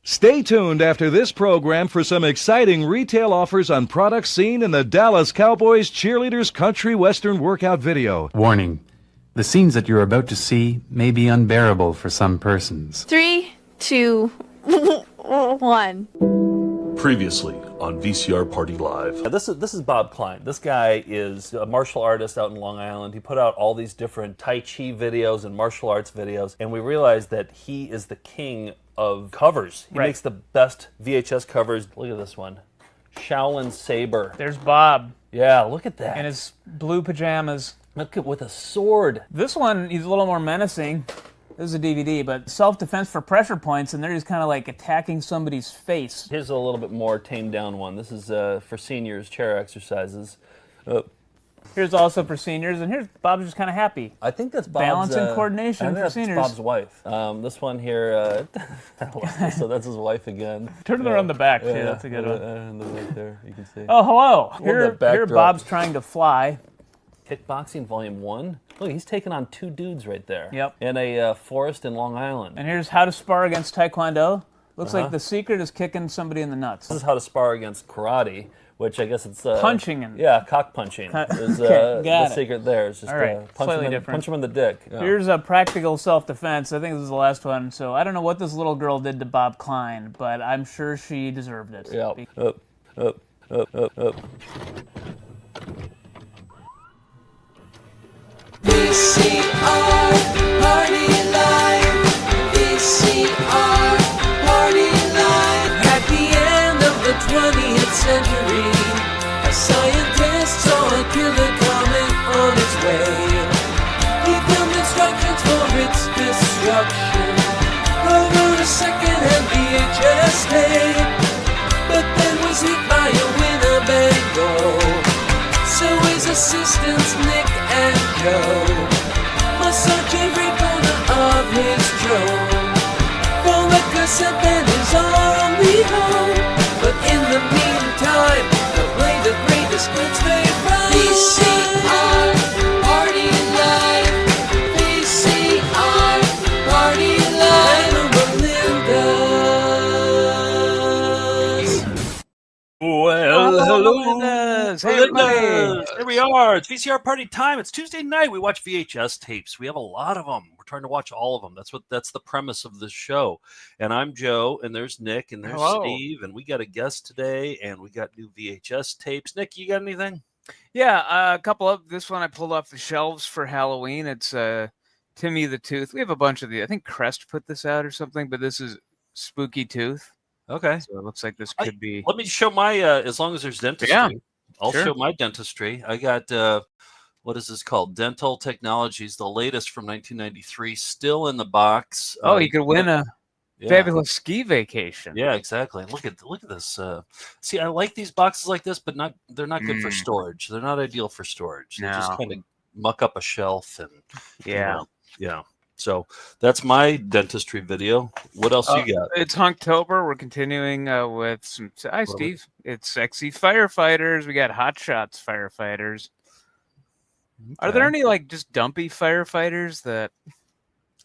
Stay tuned after this program for some exciting retail offers on products seen in the Dallas Cowboys cheerleaders country western workout video. Warning. The scenes that you're about to see may be unbearable for some persons. 3, 2, 1. Previously on VCR Party Live. This is Bob Klein. This guy is a martial artist out in Long Island. He put out all these different Tai Chi videos and martial arts videos, and we realized that he is the king of covers. He makes the best VHS covers. Look at this one. Shaolin Saber. There's Bob. Yeah, look at that. In his blue pajamas. Look at with a sword. This one, he's a little more menacing. This is a DVD, but self-defense for pressure points, and they're just kind of like attacking somebody's face. Here's a little bit more tamed down one. This is for seniors, chair exercises. Here's also for seniors, and here's Bob's just kind of happy. I think that's Bob's... Balance and coordination for seniors. Bob's wife. This one here, so that's his wife again. Turn it around the back, too. That's a good one. And right there, you can see. Oh, hello. Here Bob's trying to fly. Kickboxing Volume 1. Look, he's taking on 2 dudes right there. Yep. In a forest in Long Island. And here's how to spar against Taekwondo. Looks like the secret is kicking somebody in the nuts. This is how to spar against karate, which I guess it's... punching and... Yeah, cock punching is the secret there. It's just punch him in the dick. Yeah. Here's a practical self-defense. I think this is the last one. So I don't know what this little girl did to Bob Klein, but I'm sure she deserved it. Yeah. Up. VCR Party Live. VCR Party Live. At the end of the 20th century, a scientist saw a killer comet on its way. He filmed instructions for its destruction over a second-hand VHS tape, but then was hit by a Winnebago. So his assistants Nick and Joe must search every corner of his drone for the cassette that is our only home. But in the meantime, they'll play the greatest hits they write. VCR Party Live. VCR Party Live. Melinda's. Well, hello. Hey, everybody. Here we are. It's VCR party time. It's Tuesday night. We watch VHS tapes. We have a lot of them. We're trying to watch all of them. That's the premise of this show. And I'm Joe, and there's Nick, and there's Steve, and we got a guest today, and we got new VHS tapes. Nick, you got anything? Yeah, a couple of this one I pulled off the shelves for Halloween. It's Timmy the Tooth. We have a bunch of these. I think Crest put this out or something, but this is Spooky Tooth. Okay. So it looks like this could be. Let me show my, as long as there's dentistry. Yeah. I'll show my dentistry. I got, what is this called? Dental Technologies, the latest from 1993, still in the box. Oh, you could win a fabulous ski vacation. Yeah, exactly. Look at this. See, I like these boxes like this, but they're not good for storage. They're not ideal for storage. They just kind of muck up a shelf and yeah. So that's my dentistry video. What else you got? It's Hunktober. We're continuing with some. Hi, Steve. It's sexy firefighters. We got Hot Shots firefighters. Okay. Are there any like just dumpy firefighters that?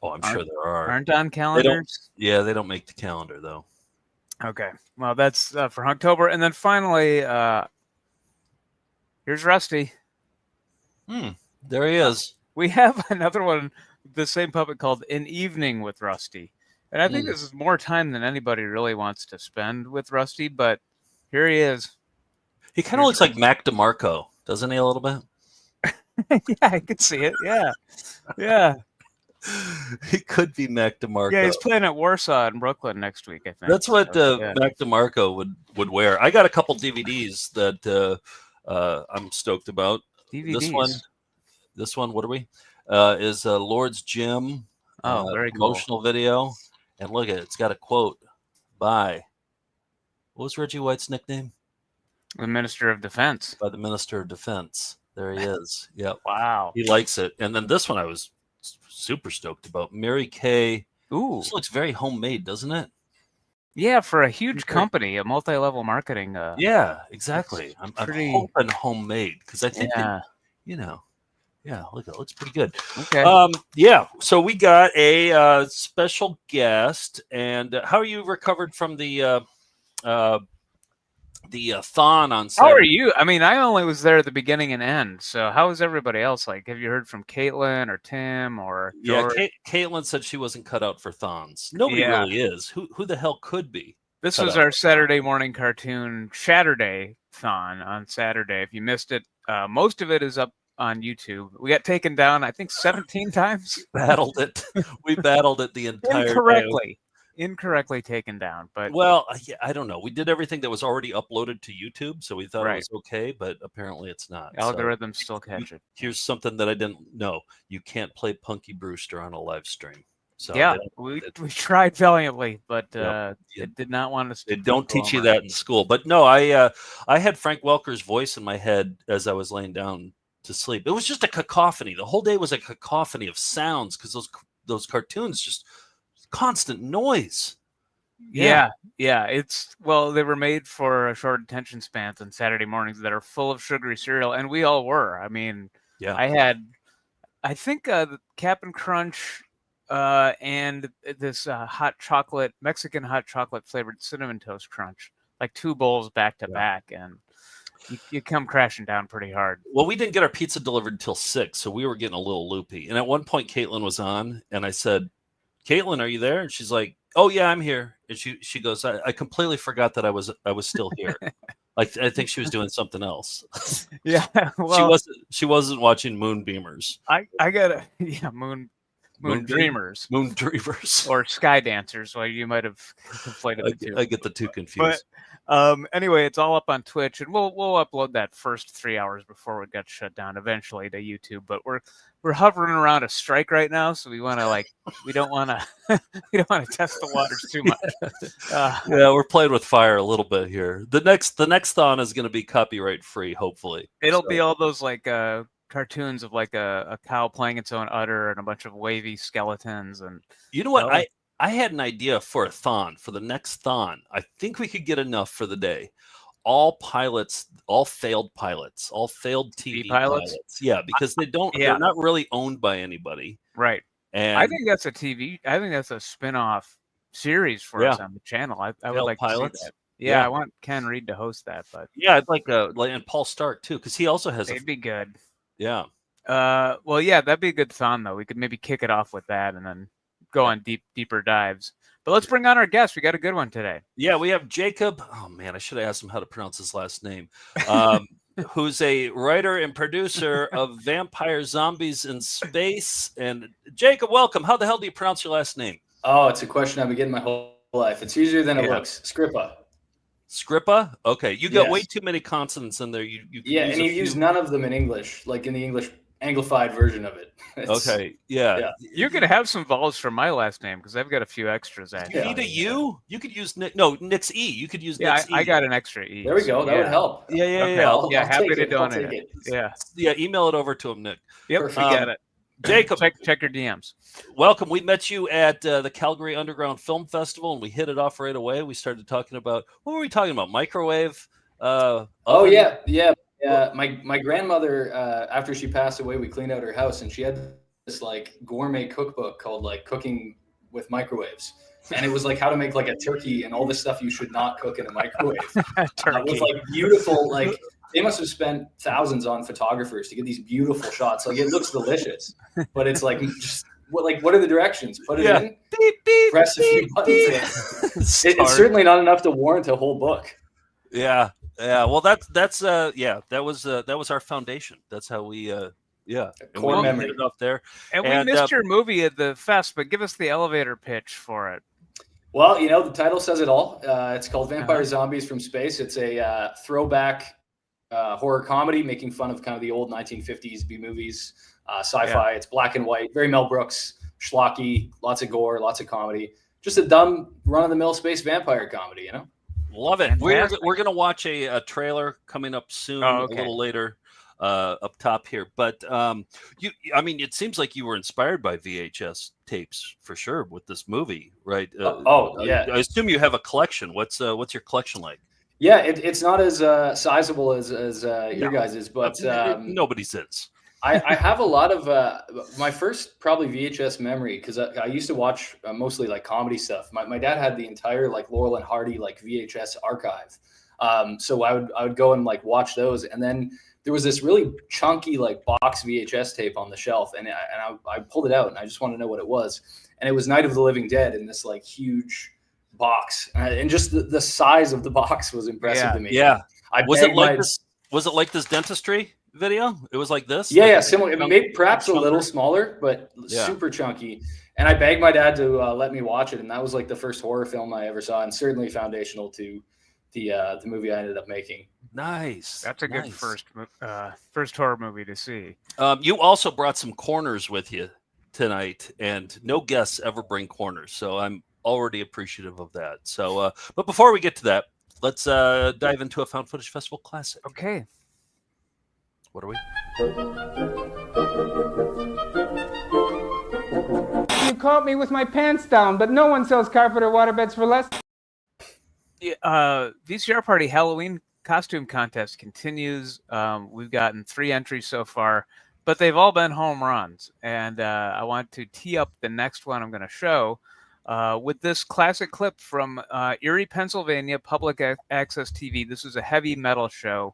Oh, I'm sure there are. Aren't on calendars? They don't make the calendar though. Okay. Well, that's for Hunktober, and then finally, here's Rusty. There he is. We have another one. The same puppet called An Evening with Rusty. And I think this is more time than anybody really wants to spend with Rusty, but here he is. He kind of looks like Mac DeMarco, doesn't he, a little bit? Yeah, I could see it. Yeah. He could be Mac DeMarco. Yeah, he's playing at Warsaw in Brooklyn next week, I think. That's what Mac DeMarco would wear. I got a couple DVDs that I'm stoked about. DVDs? This one, what are we? Is Lord's Gym. Very cool. Promotional video. And look at it. It's got a quote by, what was Reggie White's nickname? The Minister of Defense. By the Minister of Defense. There he is. Yep. Wow. He likes it. And then this one I was super stoked about. Mary Kay. Ooh. This looks very homemade, doesn't it? Yeah, for a huge company, a multi-level marketing. Yeah, exactly. I'm pretty- hoping homemade because I think Yeah. yeah, look, it looks pretty good. Okay. Yeah. So we got a special guest, and how are you recovered from the thon on Saturday? How are you? I mean, I only was there at the beginning and end. So how is everybody else? Like, have you heard from Caitlin or Tim or Yeah, George? Caitlin said she wasn't cut out for thons. Nobody Yeah. really is. Who the hell could be? This cut was out our for Saturday morning cartoon Saturday thon on Saturday. If you missed it, most of it is up on YouTube. We got taken down, I think, 17 times. battled it? We battled it the entire day. Incorrectly taken down. But Well, yeah, I don't know. We did everything that was already uploaded to YouTube, so we thought it Right. was okay, but apparently it's not. algorithms still catch it. Here's something that I didn't know: you can't play Punky Brewster on a live stream. So Yeah, they we tried valiantly, but Yep. it did not want us to. They don't go teach you over. that in school. But no, I had Frank Welker's voice in my head as I was laying down to sleep. It was just a cacophony. The whole day was a cacophony of sounds because those cartoons just constant noise. Yeah. It's they were made for short attention spans on Saturday mornings that are full of sugary cereal, and we all were. I mean, Yeah. I think the Cap'n Crunch and this Mexican hot chocolate flavored cinnamon toast crunch, like 2 bowls back to back, and you come crashing down pretty hard. Well, we didn't get our pizza delivered until 6, so we were getting a little loopy. And at one point, Caitlin was on, and I said, "Caitlin, are you there?" And she's like, "Oh yeah, I'm here." And she goes, "I completely forgot that I was still here." Like I think she was doing something else. Yeah, well, She wasn't watching Moonbeamers. I got Moon Dreamers Moon Dreamers. or Sky Dancers. Well, you might have conflated the two. I get the two confused. But anyway, it's all up on Twitch, and we'll upload that first 3 hours before it got shut down eventually to YouTube. But we're hovering around a strike right now, so we want to we don't want to test the waters too much. Yeah, we're playing with fire a little bit here. The next thon is going to be copyright free, hopefully. It'll be all those cartoons of a cow playing its own udder and a bunch of wavy skeletons. And you know what? I had an idea for a thon for the next thon. I think we could get enough for the day. All failed pilots, all failed TV pilots. Yeah, because they're not really owned by anybody. Right. And I think that's a spin-off series for us on the channel. I would like pilots? to see that. Yeah, I want Ken Reed to host that, but yeah, I'd like and Paul Stark too, because he also has it'd be good. Yeah. Well, yeah, that'd be a good thon though. We could maybe kick it off with that and then go on deeper dives. But let's bring on our guest. We got a good one today. Yeah, we have Jakob. Oh man, I should have asked him how to pronounce his last name. Who's a writer and producer of Vampire Zombies in Space. And Jakob, welcome. How the hell do you pronounce your last name? Oh, it's a question I've been getting my whole life. It's easier than it looks. Skrzypa. Skrzypa? Okay, you got way too many consonants in there. You and you use none of them in English, like in the English Anglified version of it. Okay, yeah. You're gonna have some vowels for my last name because I've got a few extras. Actually, you need a U. You could use Nick's E. You could use Nick's E. I got an extra E. There we go. That would help. Yeah. I'll happy to I'll donate take it. Yeah. Email it over to him, Nick. Yep, we got it. Jakob, check your DMs. Welcome. We met you at the Calgary Underground Film Festival, and we hit it off right away. We started talking about what were we talking about? Microwave. Yeah. My grandmother, after she passed away, we cleaned out her house, and she had this gourmet cookbook called Cooking with Microwaves, and it was how to make a turkey and all this stuff you should not cook in a microwave. With beautiful They must have spent thousands on photographers to get these beautiful shots. It looks delicious, but it's just what are the directions? Put it in, beep, beep, press a few buttons. It's certainly not enough to warrant a whole book. Yeah. Well, that was our foundation. That's how we core memory it up there. And we missed your movie at the fest, but give us the elevator pitch for it. Well, the title says it all. It's called Vampire Zombies from Space. It's a throwback horror comedy making fun of kind of the old 1950s B movies, sci-fi. It's black and white, very Mel Brooks, schlocky, lots of gore, lots of comedy. Just a dumb run-of-the-mill space vampire comedy, Love it. We're going to watch a trailer coming up soon, a little later. up top here. But I mean, it seems like you were inspired by VHS tapes for sure with this movie, right? Yeah. I assume you have a collection. What's your collection like? Yeah, it's not as sizable as your guys' is, but nobody's is. I have a lot of my first probably VHS memory, because I used to watch mostly like comedy stuff. My dad had the entire like Laurel and Hardy like VHS archive, so I would go and like watch those, and then there was this really chunky like box VHS tape on the shelf, and I pulled it out, and I just wanted to know what it was, and it was Night of the Living Dead in this like huge box, and just the size of the box was impressive to me. Yeah, was it like this dentistry video? It was like this. Yeah, similar. It maybe perhaps a little smaller, but super chunky. And I begged my dad to let me watch it, and that was like the first horror film I ever saw, and certainly foundational to the movie I ended up making. Nice. That's a good first horror movie to see. You also brought some corners with you tonight, and no guests ever bring corners, so I'm already appreciative of that. So, but before we get to that, let's dive into a found footage festival classic. Okay. What are we? You caught me with my pants down, but no one sells carpet or waterbeds for less. VCR Party Halloween costume contest continues. We've gotten 3 entries so far, but they've all been home runs. And I want to tee up the next one I'm going to show with this classic clip from Erie, Pennsylvania, Public Access TV. This is a heavy metal show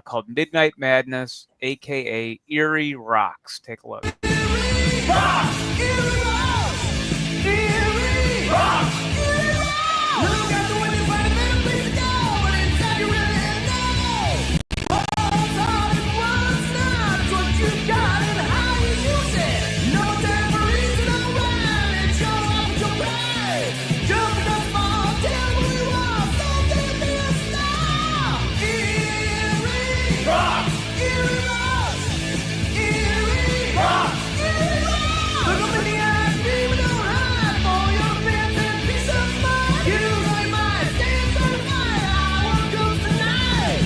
called Midnight Madness, a.k.a. Erie Rocks. Take a look. Erie Rocks! Erie Rocks! Erie Rocks! Erie Rocks! Look out the window, find a better place to go, but inside you really know. What's on and what's not, it's what you got and how you use it. No time for reason or rhyme, it's your life, your pride. Jumping up small, tell me what you want, don't let it be a star. Erie Rocks! Erie Rocks! Erie Rocks! Erie Rocks! Look up in the eyes, dreaming don't hide, for your fans and peace of mind. You like mine, stand certified, our goes tonight.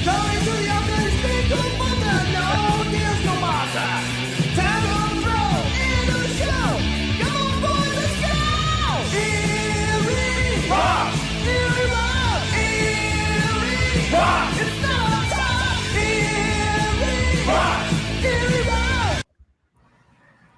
Coming to the office, speak to a mother, no deals, no matter. Time to throw into the show. Come on, boys, let's go! Erie Rocks! Erie Rocks! Erie Rocks! It's not time! Erie Rocks! Erie Rocks!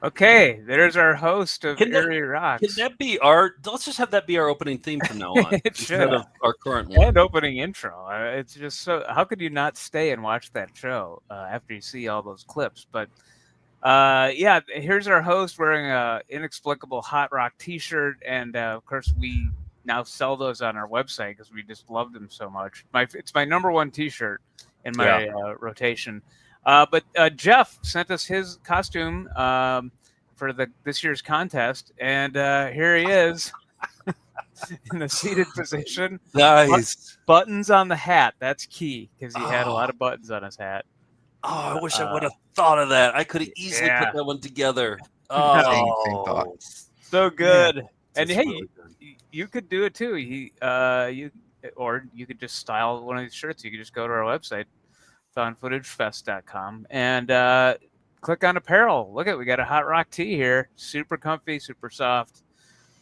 Okay, there's our host of Erie Rocks. Can that be let's just have that be our opening theme from now on It instead should. of our current one. And opening intro. It's just so. How could you not stay and watch that show after you see all those clips? But yeah, here's our host wearing a inexplicable hot rock T-shirt, and of course we now sell those on our website because we just love them so much. It's my number one T-shirt in my rotation. But Jeff sent us his costume for this year's contest, and here he is in the seated position. Nice. Buttons on the hat. That's key because he had a lot of buttons on his hat. Oh, I wish I would have thought of that. I could have easily put that one together. Oh, so good. Yeah, and that's hey, really good. you could do it too. You could just style one of these shirts. You could just go to our website, foundfootagefest.com, and click on apparel. Look we got a hot rock tee here. Super comfy, super soft.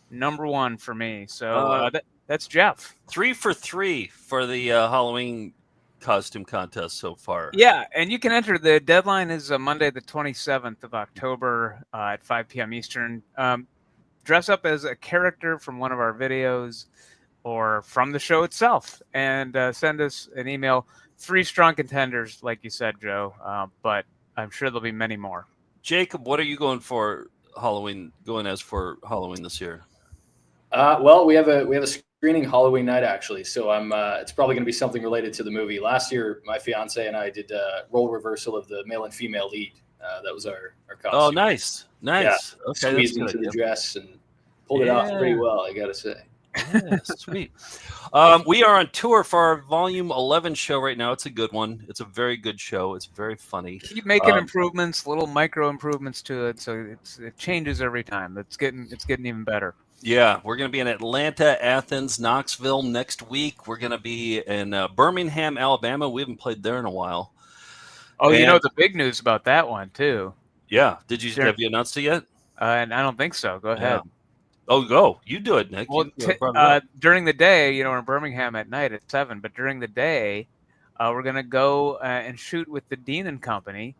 Number one for me. So that's Jeff. 3 for 3 for the Halloween costume contest so far. Yeah, and you can enter. The deadline is Monday, the 27th of October at 5 p.m. Eastern. Dress up as a character from one of our videos or from the show itself, and send us an email. 3 strong contenders, like you said, Joe, but I'm sure there'll be many more. Jacob, what are you going for Halloween this year? Well, we have a screening Halloween night actually, so it's probably going to be something related to the movie. Last year, my fiance and I did a role reversal of the male and female lead. That was our costume. Oh, nice. Yeah, Okay, squeezed into the dress and pulled it off pretty well, I gotta say. Yeah, sweet. We are on tour for our Volume 11 show right now. It's a good one. It's a very good show. It's very funny. Keep making improvements, little micro improvements to it, so it changes every time. It's getting even better. Yeah, we're going to be in Atlanta, Athens, Knoxville next week. We're going to be in Birmingham, Alabama. We haven't played there in a while. Oh, you And- know the big news about that one too. Yeah. Sure. Have you announced it yet? And I don't think so. Go ahead. Oh, go. You do it, Nick. Well, You brought it up. during the day, we're in Birmingham at night at 7. But during the day, we're gonna go and shoot with the Dean and Company.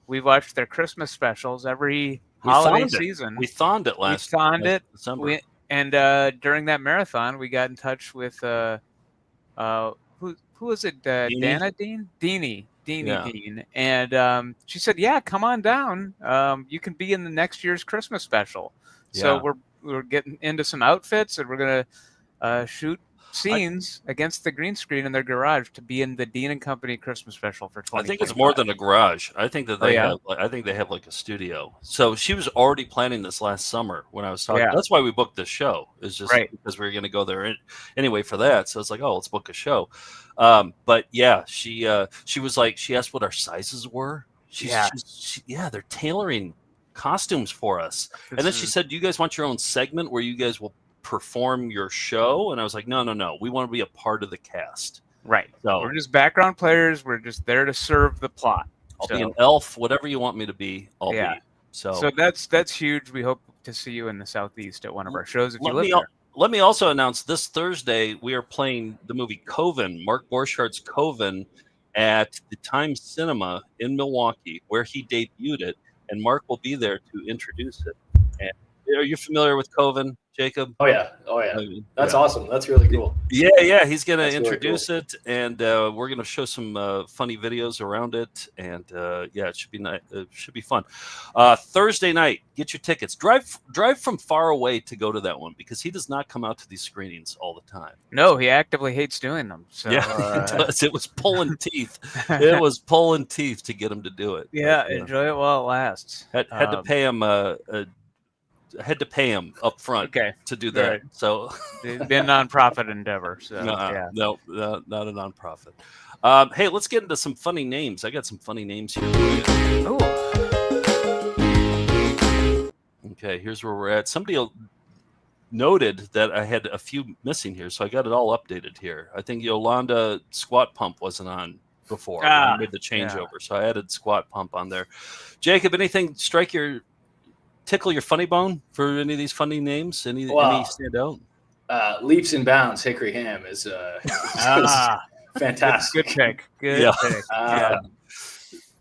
We watched their Christmas specials every holiday season. We thonned it last December. During that marathon, we got in touch with who was it? Dana Dean? Deanie Dean. And she said, "Yeah, come on down. You can be in the next year's Christmas special." So we're getting into some outfits, and we're gonna shoot scenes against the green screen in their garage to be in the Dean and Company Christmas special for 20. I think it's more than a garage. I think that they have. I think they have like a studio. So she was already planning this last summer when I was talking. Yeah. That's why we booked this show. Is just because we were going to go there anyway for that. So it's like, oh, let's book a show. But yeah, she was like, she asked what our sizes were. They're tailoring costumes for us. And then she said, "Do you guys want your own segment where you guys will perform your show?" And I was like, no, we want to be a part of the cast. Right. So we're just background players. We're just there to serve the plot. I'll be an elf, whatever you want me to be, I'll be. So that's huge. We hope to see you in the Southeast at one of our shows if you live there. Let me also announce this Thursday we are playing the movie Coven, Mark Borchardz's Coven, at the Times Cinema in Milwaukee, where he debuted it, and Mark will be there to introduce it. And are you familiar with Coven, Jacob? Oh yeah. That's awesome. That's really cool. Yeah. He's going to introduce really it, and we're going to show some funny videos around it, and it should be nice. It should be fun. Thursday night, get your tickets. Drive from far away to go to that one because he does not come out to these screenings all the time. No, he actively hates doing them. So, yeah, it does. It was pulling teeth. It was pulling teeth to get him to do it. Yeah, but, enjoy it while it lasts. Had to pay him had to pay him up front to do that. Right. So it's been a nonprofit endeavor. So no, not a nonprofit. Hey, let's get into some funny names. I got some funny names here. Ooh. Okay, here's where we're at. Somebody noted that I had a few missing here, so I got it all updated here. I think Yolanda Squat Pump wasn't on before. I made the changeover, so I added Squat Pump on there. Jacob, anything tickle your funny bone for any of these funny names? Any stand out? Leaps and Bounds Hickory Ham is fantastic. Good pick. Good pick.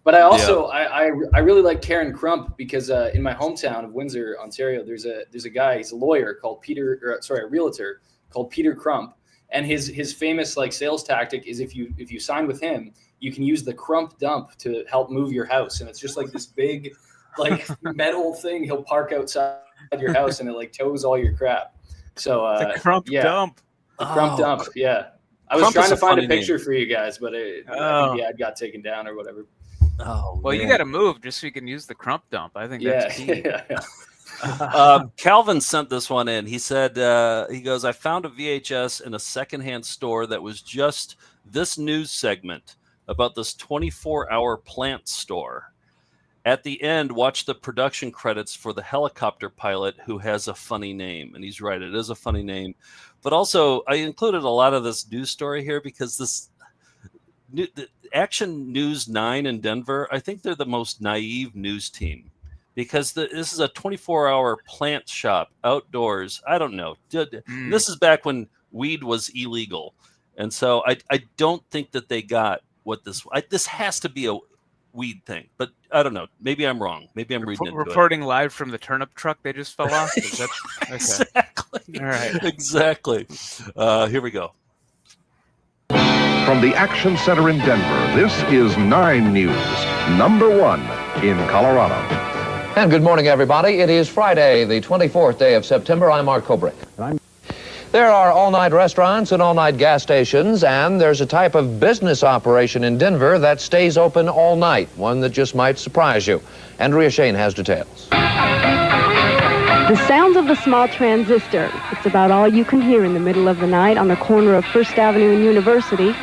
But I also I really like Karen Crump because in my hometown of Windsor, Ontario, there's a guy, he's a lawyer called a realtor called Peter Crump, and his famous like sales tactic is if you sign with him, you can use the Crump dump to help move your house, and it's just like this big like metal thing he'll park outside your house, and it like tows all your crap. So the Crump dump. The Crump dump, yeah. I was trying to find a picture for you guys, but I think the ad got taken down or whatever. Oh, well, you got to move just so you can use the Crump dump. I think that's key. Calvin sent this one in. He said, he goes, "I found a VHS in a secondhand store that was just this news segment about this 24-hour plant store. At the end, watch the production credits for the helicopter pilot who has a funny name." And he's right, it is a funny name. But also, I included a lot of this news story here because the Action News 9 in Denver, I think they're the most naive news team because this is a 24-hour plant shop outdoors. I don't know. This is back when weed was illegal. And so I don't think that they got what this has to be a weed thing, but I don't know. Maybe I'm wrong. Maybe I'm reading into reporting live from the turnip truck they just fell off. Exactly. All right. Exactly. Here we go. From the Action Center in Denver, this is 9 News, #1 in Colorado. And good morning, everybody. It is Friday, the 24th day of September. I'm Mark Kobrick. There are all-night restaurants and all-night gas stations, and there's a type of business operation in Denver that stays open all night, one that just might surprise you. Andrea Shane has details. The sounds of the small transistor. It's about all you can hear in the middle of the night on the corner of First Avenue and University.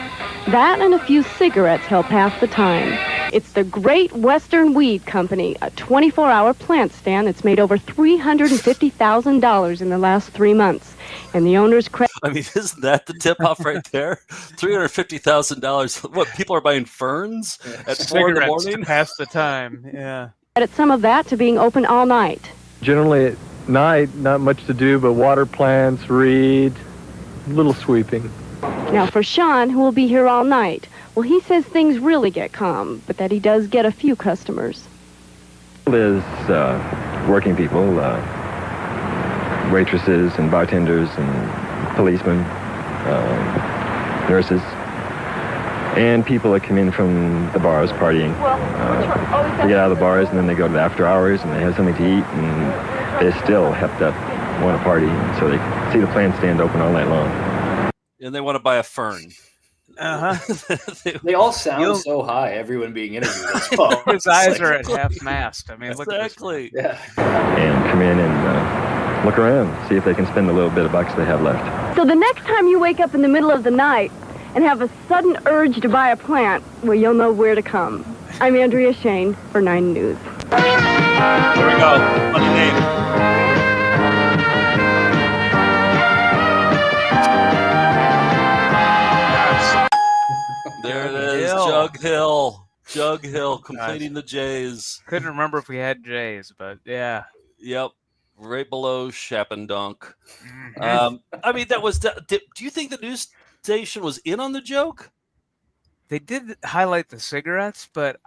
That and a few cigarettes help half the time. It's the Great Western Weed Company, a 24-hour plant stand that's made over $350,000 in the last 3 months. And the owner's I mean, isn't that the tip-off right there? $350,000. What, people are buying ferns at 4 in the Cigarettes morning? to pass the time, yeah. credit some of that to being open all night. Generally at night, not much to do but water plants, read, a little sweeping. Now for Sean, who will be here all night, well, he says things really get calm, but that he does get a few customers. There's working people, waitresses and bartenders and policemen, nurses, and people that come in from the bars partying. They get out of the bars and then they go to the after hours and they have something to eat and they're still hepped up, want to party, so they see the plant stand open all night long. And they want to buy a fern. They all sound so high, everyone being interviewed. Well, his eyes are at half-mast. I mean, exactly. Look at this. And come in and look around, see if they can spend a little bit of bucks they have left. So the next time you wake up in the middle of the night and have a sudden urge to buy a plant, well, you'll know where to come. I'm Andrea Shane for 9 News. There we go. Funny name. There it is, Jug Hill. Jug Hill completing the J's. Couldn't remember if we had J's, but yeah. Yep, right below Shapendunk. I mean, that was. Do you think the news station was in on the joke? They did highlight the cigarettes, but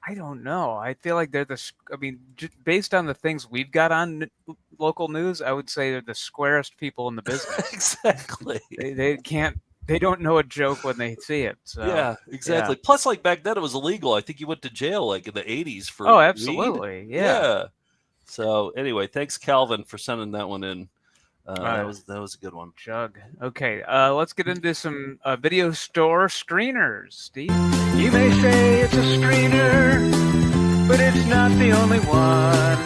I don't know. I feel like they're I mean, based on the things we've got on local news, I would say they're the squarest people in the business. Exactly. They can't. They don't know a joke when they see it. So, yeah, exactly. Yeah. Plus, like back then, it was illegal. I think you went to jail like in the 80s for Oh, absolutely. weed. Yeah. So anyway, thanks, Calvin, for sending that one in. That was a good one. Jug. Okay, let's get into some video store screeners, Steve. You may say it's a screener, but it's not the only one.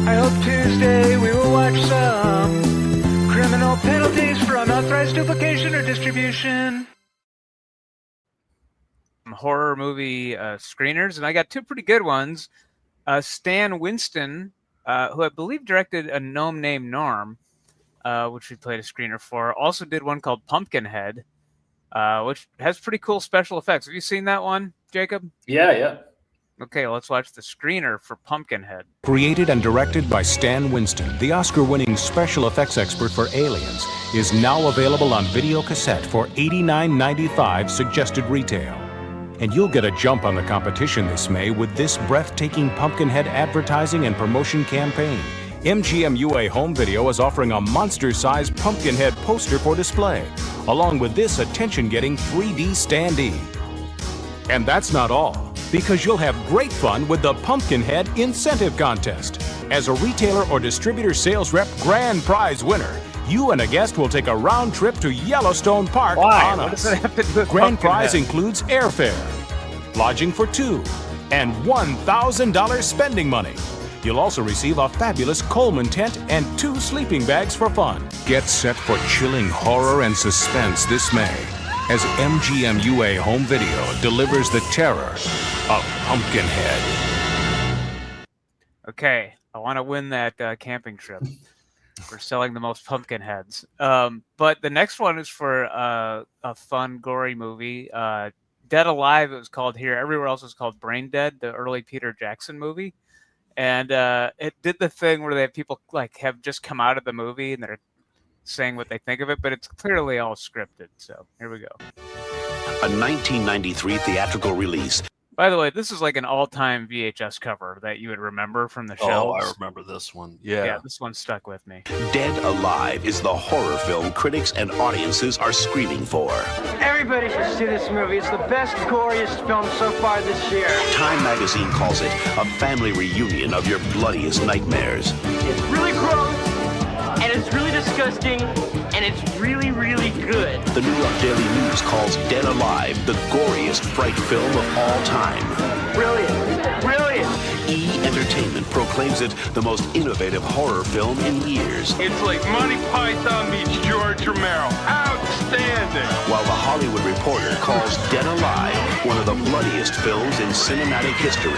I hope Tuesday we will watch some criminal penalties for unauthorized duplication or distribution. Horror movie screeners, and I got 2 pretty good ones. Stan Winston, who I believe directed A Gnome Named Norm, which we played a screener for, also did one called Pumpkinhead, which has pretty cool special effects. Have you seen that one, Jacob? Yeah. Okay, let's watch the screener for Pumpkinhead. Created and directed by Stan Winston, the Oscar-winning special effects expert for Aliens, is now available on video cassette for $89.95 suggested retail. And you'll get a jump on the competition this May with this breathtaking Pumpkinhead advertising and promotion campaign. MGM UA Home Video is offering a monster-sized Pumpkinhead poster for display, along with this attention-getting 3D standee. And that's not all, because you'll have great fun with the Pumpkinhead Incentive Contest. As a retailer or distributor sales rep grand prize winner, you and a guest will take a round trip to Yellowstone Park on What us. does that have to do with Grand prize Pumpkinhead? includes airfare, lodging for 2, and $1,000 spending money. You'll also receive a fabulous Coleman tent and 2 sleeping bags for fun. Get set for chilling horror and suspense this May as MGM UA Home Video delivers the terror of Pumpkinhead. Okay, I want to win that camping trip. We're selling the most Pumpkinheads. But the next one is for a fun, gory movie. Dead Alive, it was called here. Everywhere else was called Brain Dead, the early Peter Jackson movie. And it did the thing where they have people have just come out of the movie and they're saying what they think of it, but it's clearly all scripted. So here we go. A 1993 theatrical release. By the way, this is like an all-time VHS cover that you would remember from the shelves. Oh, I remember this one. Yeah, this one stuck with me. Dead Alive is the horror film critics and audiences are screaming for. Everybody should see this movie. It's the best, goriest film so far this year. Time magazine calls it a family reunion of your bloodiest nightmares. It's really gross, and it's really disgusting, and it's really, really good. The New York Daily News calls Dead Alive the goriest fright film of all time. Brilliant. Brilliant. E! Entertainment proclaims it the most innovative horror film in years. It's like Monty Python meets George Romero. Outstanding. While the Hollywood Reporter calls Dead Alive one of the bloodiest films in cinematic history.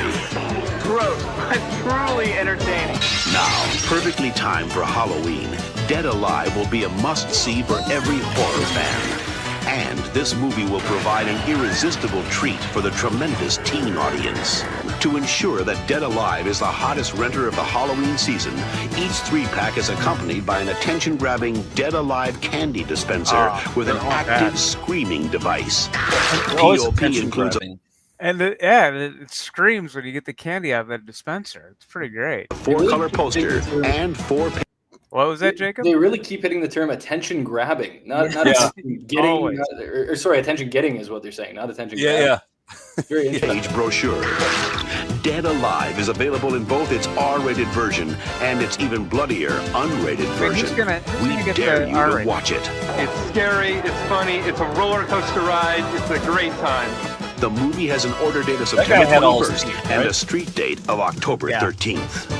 Gross, but truly entertaining. Now, perfectly timed for Halloween, Dead Alive will be a must-see for every horror fan. And this movie will provide an irresistible treat for the tremendous teen audience. To ensure that Dead Alive is the hottest renter of the Halloween season, each 3-pack is accompanied by an attention-grabbing Dead Alive candy dispenser with an active screaming device. POP includes And it screams when you get the candy out of that dispenser. It's pretty great. a 4-color poster and 4 What was that, Jacob? They really keep hitting the term attention grabbing, not attention getting. Attention getting is what they're saying, not attention grabbing. Very interesting. page brochure. Dead Alive is available in both its R-rated version and its even bloodier unrated version. We dare you to watch it. It's scary, it's funny, it's a roller coaster ride, it's a great time. The movie has an order date of That guy September had all 21st teeth, and right? a street date of October 13th.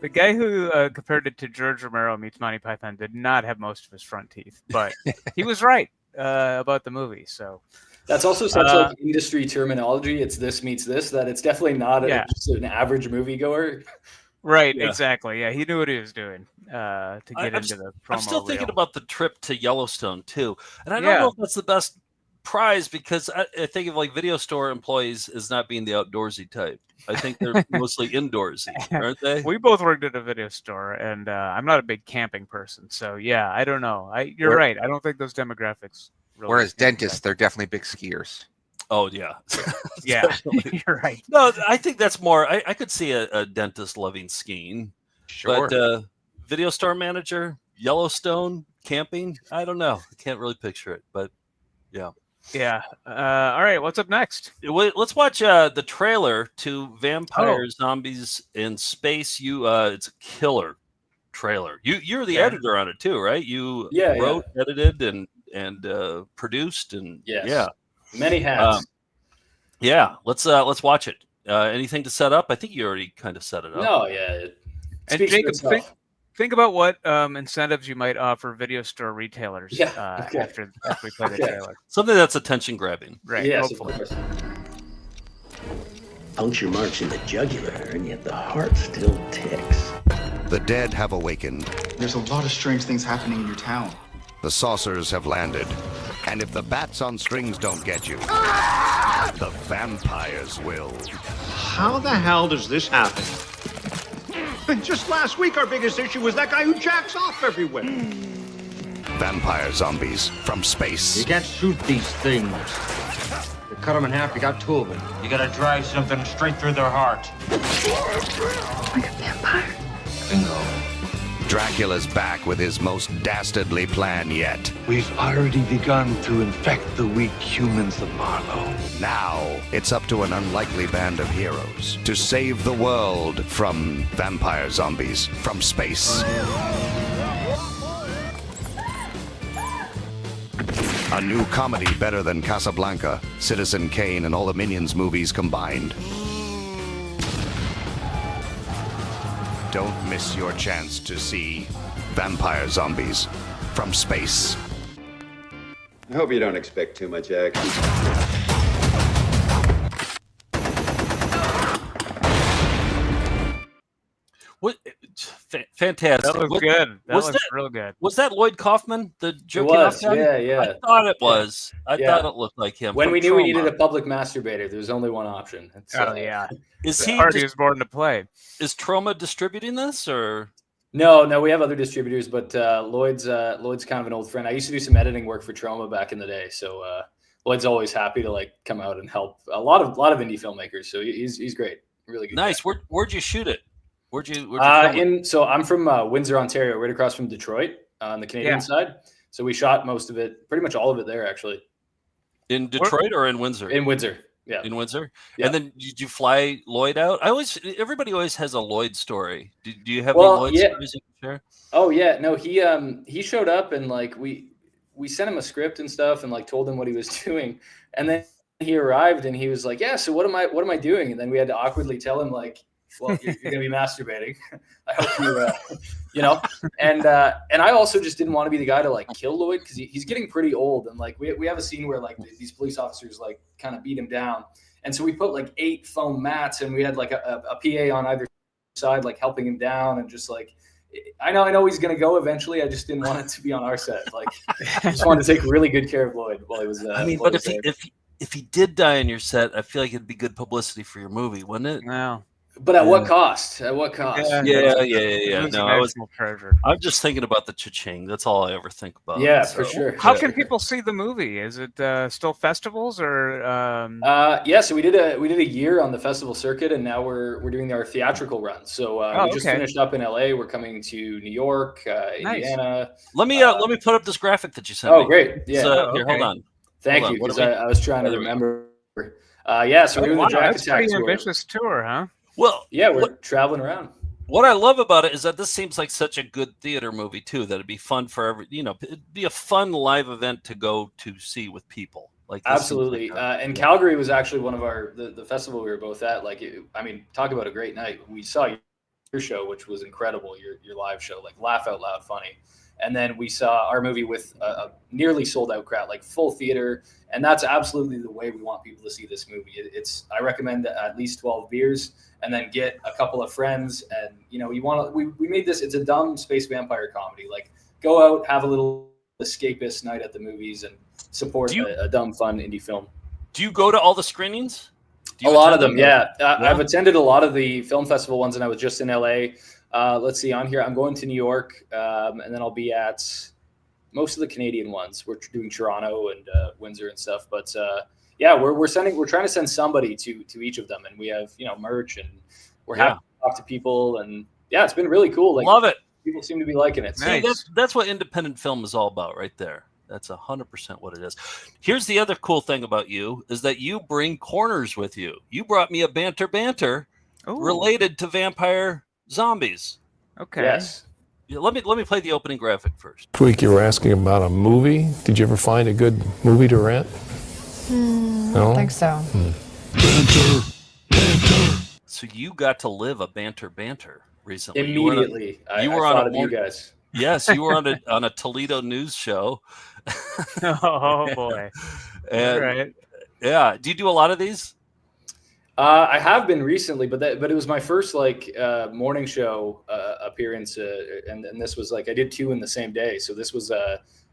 The guy who compared it to George Romero meets Monty Python did not have most of his front teeth, but he was right about the movie. So That's also such like industry terminology. It's this meets this, that it's definitely not just an average moviegoer. Right, exactly. Yeah, he knew what he was doing to get into the promo I'm still thinking reel. about the trip to Yellowstone too, and I don't know if that's the best prize because I think of like video store employees as not being the outdoorsy type. I think they're mostly indoorsy, aren't they? We both worked at a video store, and I'm not a big camping person, so yeah, I don't know. You're right. I don't think those demographics. Really Whereas dentists, they're definitely big skiers. Oh yeah, yeah, you're right. No, I think that's more. I could see a dentist loving skiing, Sure. but video store manager, Yellowstone camping. I don't know. I can't really picture it, but yeah. Yeah. All right. What's up next? Let's watch the trailer to Vampire Zombies in Space. It's a killer trailer. You're the editor on it too, right? You wrote, edited, and produced, and many hats. Let's watch it. Anything to set up? I think you already kind of set it up. No, yeah. And Jacob, think about what incentives you might offer video store retailers after we play the trailer. Something that's attention grabbing. Right. Yes, hopefully. of course. Puncture marks in the jugular, and yet the heart still ticks. The dead have awakened. There's a lot of strange things happening in your town. The saucers have landed. And if the bats on strings don't get you, the vampires will. How the hell does this happen? Just last week, our biggest issue was that guy who jacks off everywhere. Vampire zombies from space. You can't shoot these things. You cut them in half, you got two of them. You gotta drive something straight through their heart. Like a vampire. Bingo. Dracula's back with his most dastardly plan yet. We've already begun to infect the weak humans of Marlowe. Now, it's up to an unlikely band of heroes to save the world from vampire zombies from space. A new comedy better than Casablanca, Citizen Kane, and all the Minions movies combined. Don't miss your chance to see Vampire Zombies from Space. I hope you don't expect too much action. What? Fantastic! That was good. That was real good. Was that Lloyd Kaufman, the jerking off guy? Yeah. I thought it was. I thought it looked like him. When from we knew Trauma. we needed a public masturbator, there was only one option. Is The he? party was born to play. Is Trauma distributing this or? No, we have other distributors, but Lloyd's kind of an old friend. I used to do some editing work for Trauma back in the day, so Lloyd's always happy to like come out and help a lot of indie filmmakers. So he's great, really good. Nice. Where'd you shoot it? Where'd you film it? So I'm from Windsor, Ontario, right across from Detroit on the Canadian side. So we shot most of it, pretty much all of it there, actually. In Detroit or in Windsor? In Windsor, yeah. In Windsor? Yeah. And then did you fly Lloyd out? Everybody always has a Lloyd story. Do you have Well, any Lloyd yeah. stories you can share? Oh yeah, no, he showed up and like we sent him a script and stuff and like told him what he was doing, and then he arrived and he was like, yeah, so what am I doing? And then we had to awkwardly tell him like well, you're going to be masturbating. I hope you, you know. And I also just didn't want to be the guy to like kill Lloyd because he's getting pretty old. And like we have a scene where like these police officers like kind of beat him down. And so we put like 8 foam mats and we had like a PA on either side, like helping him down and just like, I know he's gonna go eventually. I just didn't want it to be on our set. Like, I just wanted to take really good care of Lloyd while he was. I mean, but if he did die in your set, I feel like it'd be good publicity for your movie, wouldn't it? No. But at what cost? At what cost? Yeah. No, I'm just thinking about the cha-ching. That's all I ever think about. Yeah, for sure. How can people see the movie? Is it still festivals or? Yeah, so we did a year on the festival circuit, and now we're doing our theatrical run. So we just finished up in LA. We're coming to New York, Indiana. Let me put up this graphic that you sent me. Oh, great! Yeah. So, here, hold on. Thank you, because I was trying to remember. Yeah, so we're doing the Jack That's a pretty ambitious tour, huh? Well, yeah, we're traveling around. What I love about it is that this seems like such a good theater movie too. That it'd be fun for it'd be a fun live event to go to see with people. Like absolutely, and Calgary was actually one of the festival we were both at. Like, I mean, talk about a great night. We saw your show, which was incredible. Your live show, like laugh out loud funny. And then we saw our movie with a nearly sold out crowd, like full theater. And that's absolutely the way we want people to see this movie. I recommend at least 12 beers and then get a couple of friends. And, we made this, it's a dumb space vampire comedy. Like, go out, have a little escapist night at the movies and support a dumb, fun indie film. Do you go to all the screenings? A lot of them, yeah. I've attended a lot of the film festival ones, and I was just in LA. Let's see, on here, I'm going to New York, and then I'll be at most of the Canadian ones. We're doing Toronto and Windsor and stuff. But we're trying to send somebody to each of them, and we have merch, and we're happy to talk to people, and it's been really cool. Like, love it. People seem to be liking it. See, that's what independent film is all about, right there. That's 100% what it is. Here's the other cool thing about you is that you bring corners with you. You brought me a banter related to vampire zombies. Okay. Yes. Yeah, let me play the opening graphic first. This week you were asking about a movie. Did you ever find a good movie to rent? I don't think so. Banter. So you got to live a banter recently. Immediately. I thought of you guys. Yes, you were on a Toledo news show. Oh boy! And, right. Yeah. Do you do a lot of these? I have been recently, but it was my first morning show appearance, and this was like I did 2 in the same day. So this was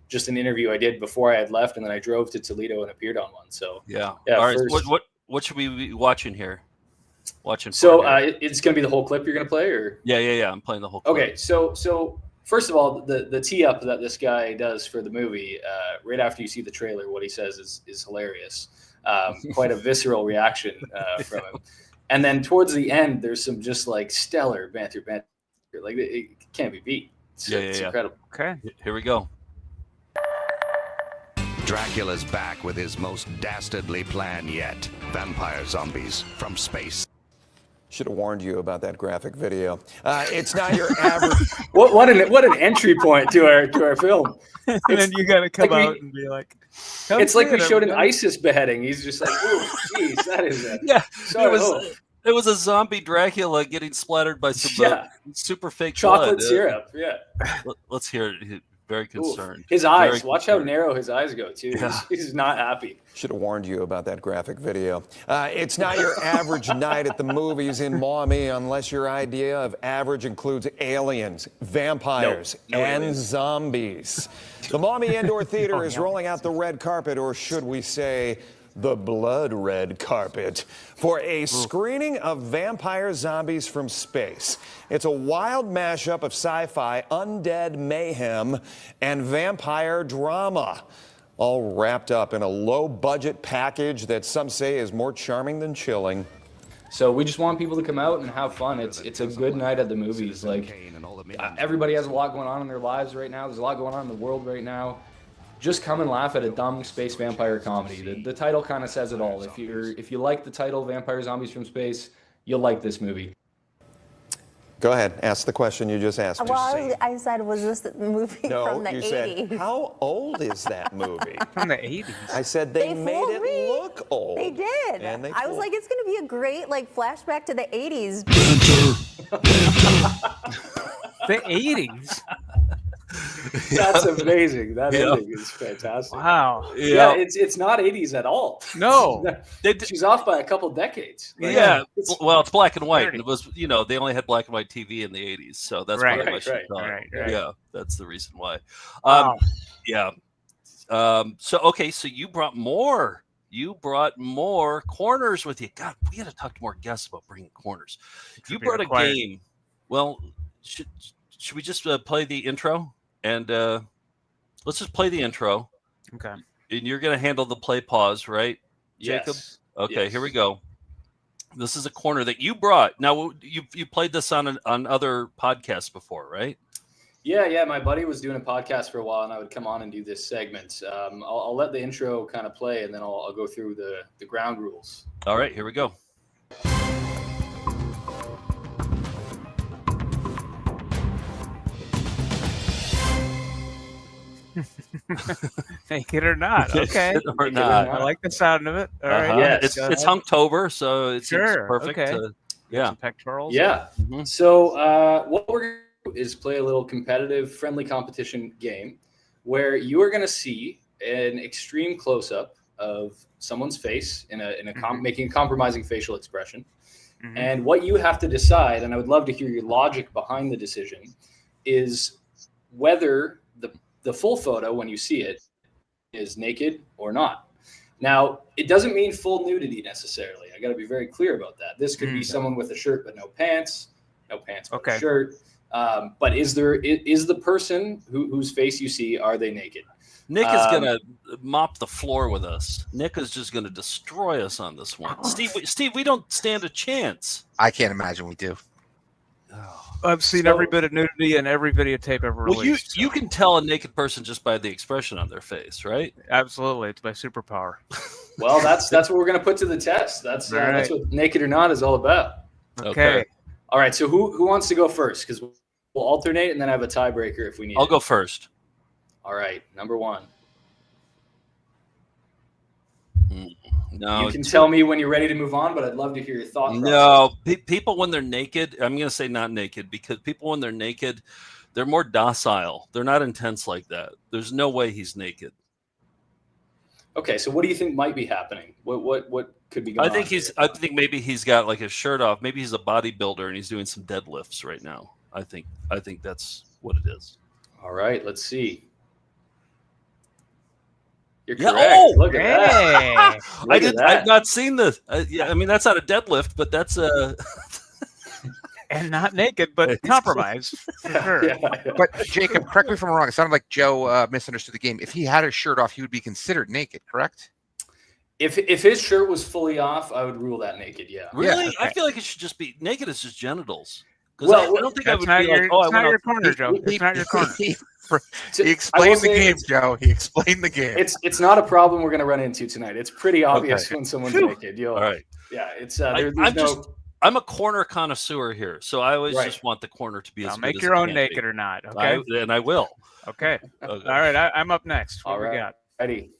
just an interview I did before I had left, and then I drove to Toledo and appeared on one. So yeah. All right. What should we be watching here? So it's going to be the whole clip you're going to play, or yeah. I'm playing the whole clip. Okay. So. First of all, the tee up that this guy does for the movie, right after you see the trailer, what he says is hilarious. Quite a visceral reaction from him. And then towards the end, there's some just like stellar banter. Like it can't be beat. It's incredible. Okay, here we go. Dracula's back with his most dastardly plan yet. Vampire zombies from space. Should have warned you about that graphic video. It's not your average. What an entry point to our film. And then you got to come out and be like, it's like we showed an ISIS beheading. He's just like, oh, geez, that is it. Yeah, it was a zombie Dracula getting splattered by some super fake chocolate blood. syrup. Yeah. Let's hear it. Very concerned. His eyes. Watch how narrow his eyes go too. Yeah. He's not happy. Should have warned you about that graphic video. It's not your average night at the movies in Maumee unless your idea of average includes aliens, vampires, and zombies. The Maumee Indoor Theater is rolling out the red carpet, or should we say, the blood red carpet, for a screening of Vampire Zombies from Space. It's a wild mashup of sci-fi, undead mayhem, and vampire drama, all wrapped up in a low-budget package that some say is more charming than chilling. So we just want people to come out and have fun. It's a good night at the movies. Like, everybody has a lot going on in their lives right now. There's a lot going on in the world right now. Just come and laugh at a dumb space vampire comedy. The title kind of says it all. If you like the title Vampire Zombies from Space, you'll like this movie. Go ahead, ask the question you just asked. Well, I said, was this the movie from the 80s? Said, how old is that movie? From the 80s. I said they made it look look old. They did. And they I was fooled. like, it's going to be a great flashback to the 80s. The 80s. That's amazing. That Yeah. ending is fantastic. Wow. Yeah, it's not 80s at all. No. She's off by a couple decades. Like, Yeah, it's- well, it's black and white. 30. And it was, they only had black and white TV in the 80s, so that's Right, probably why right, she right, thought. right. Yeah, that's the reason why. Wow. Yeah. So you brought more. You brought more corners with you. God, we got to talk to more guests about bringing corners. You be brought a required. game. Well, should we just play the intro? And let's just play the intro. Okay. And you're going to handle the play pause, right, Jacob? Yes. Okay, Yes. here we go. This is a corner that you brought. Now, you played this on other podcasts before, right? Yeah. My buddy was doing a podcast for a while, and I would come on and do this segment. I'll let the intro kind of play, and then I'll go through the ground rules. All right, here we go. Naked or not. Okay. Naked or not. I like the sound of it. All right. Uh-huh. Yes. It's Hunktober, so it seems Sure, perfect. okay. Yeah. Some pectorals. Yeah. Mhm. So what we're going to do is play a little competitive, friendly competition game where you are going to see an extreme close-up of someone's face in making a compromising facial expression. Mhm. And what you have to decide, and I would love to hear your logic behind the decision, is whether the full photo, when you see it, is naked or not. Now, it doesn't mean full nudity necessarily. I got to be very clear about that. This could be someone with a shirt but no pants but Okay. a shirt. But is the person whose face you see, are they naked? Nick is going to mop the floor with us. Nick is just going to destroy us on this one. Steve, we don't stand a chance. I can't imagine we do. I've seen every bit of nudity in every videotape ever Well, released. you can tell a naked person just by the expression on their face, right? Absolutely. It's my superpower. Well, that's what we're going to put to the test. That's Right. what Naked or Not is all about. Okay. All right. So who wants to go first? Because we'll alternate and then have a tiebreaker if we need. I'll it. go first. All right. Number one. No, You can tell me when you're ready to move on, but I'd love to hear your thought process. No, people when they're naked, I'm going to say not naked, because people when they're naked, they're more docile. They're not intense like that. There's no way he's naked. Okay, so what do you think might be happening? What could be going on? I think maybe he's got like his shirt off. Maybe he's a bodybuilder and he's doing some deadlifts right now. I think that's what it is. All right, let's see. You're Yeah, correct. oh, Look at that. Look at that. I've not seen this. Yeah, I mean that's not a deadlift, but that's a And not naked, but compromised. For sure. Yeah. But Jacob, correct me if I'm wrong. It sounded like Joe misunderstood the game. If he had his shirt off, he would be considered naked, correct? If his shirt was fully off, I would rule that naked. Yeah. really. Yeah, okay. I feel like it should just be naked. Is just genitals. Well, I don't think I That's would not be like, your, oh, I it's went not your out. corner, Joe. It's not your corner. He I will explained the say game, it's- Joe. He explained the game. It's not a problem we're going to run into tonight. It's pretty obvious when someone's Phew. naked. All right. Yeah, it's I'm a corner connoisseur here, so I always Right. just want the corner to be as Now good make as your it own can naked be. or not. Okay. And I will. Okay. Okay. All right. I'm up next. What all we right. got? Ready.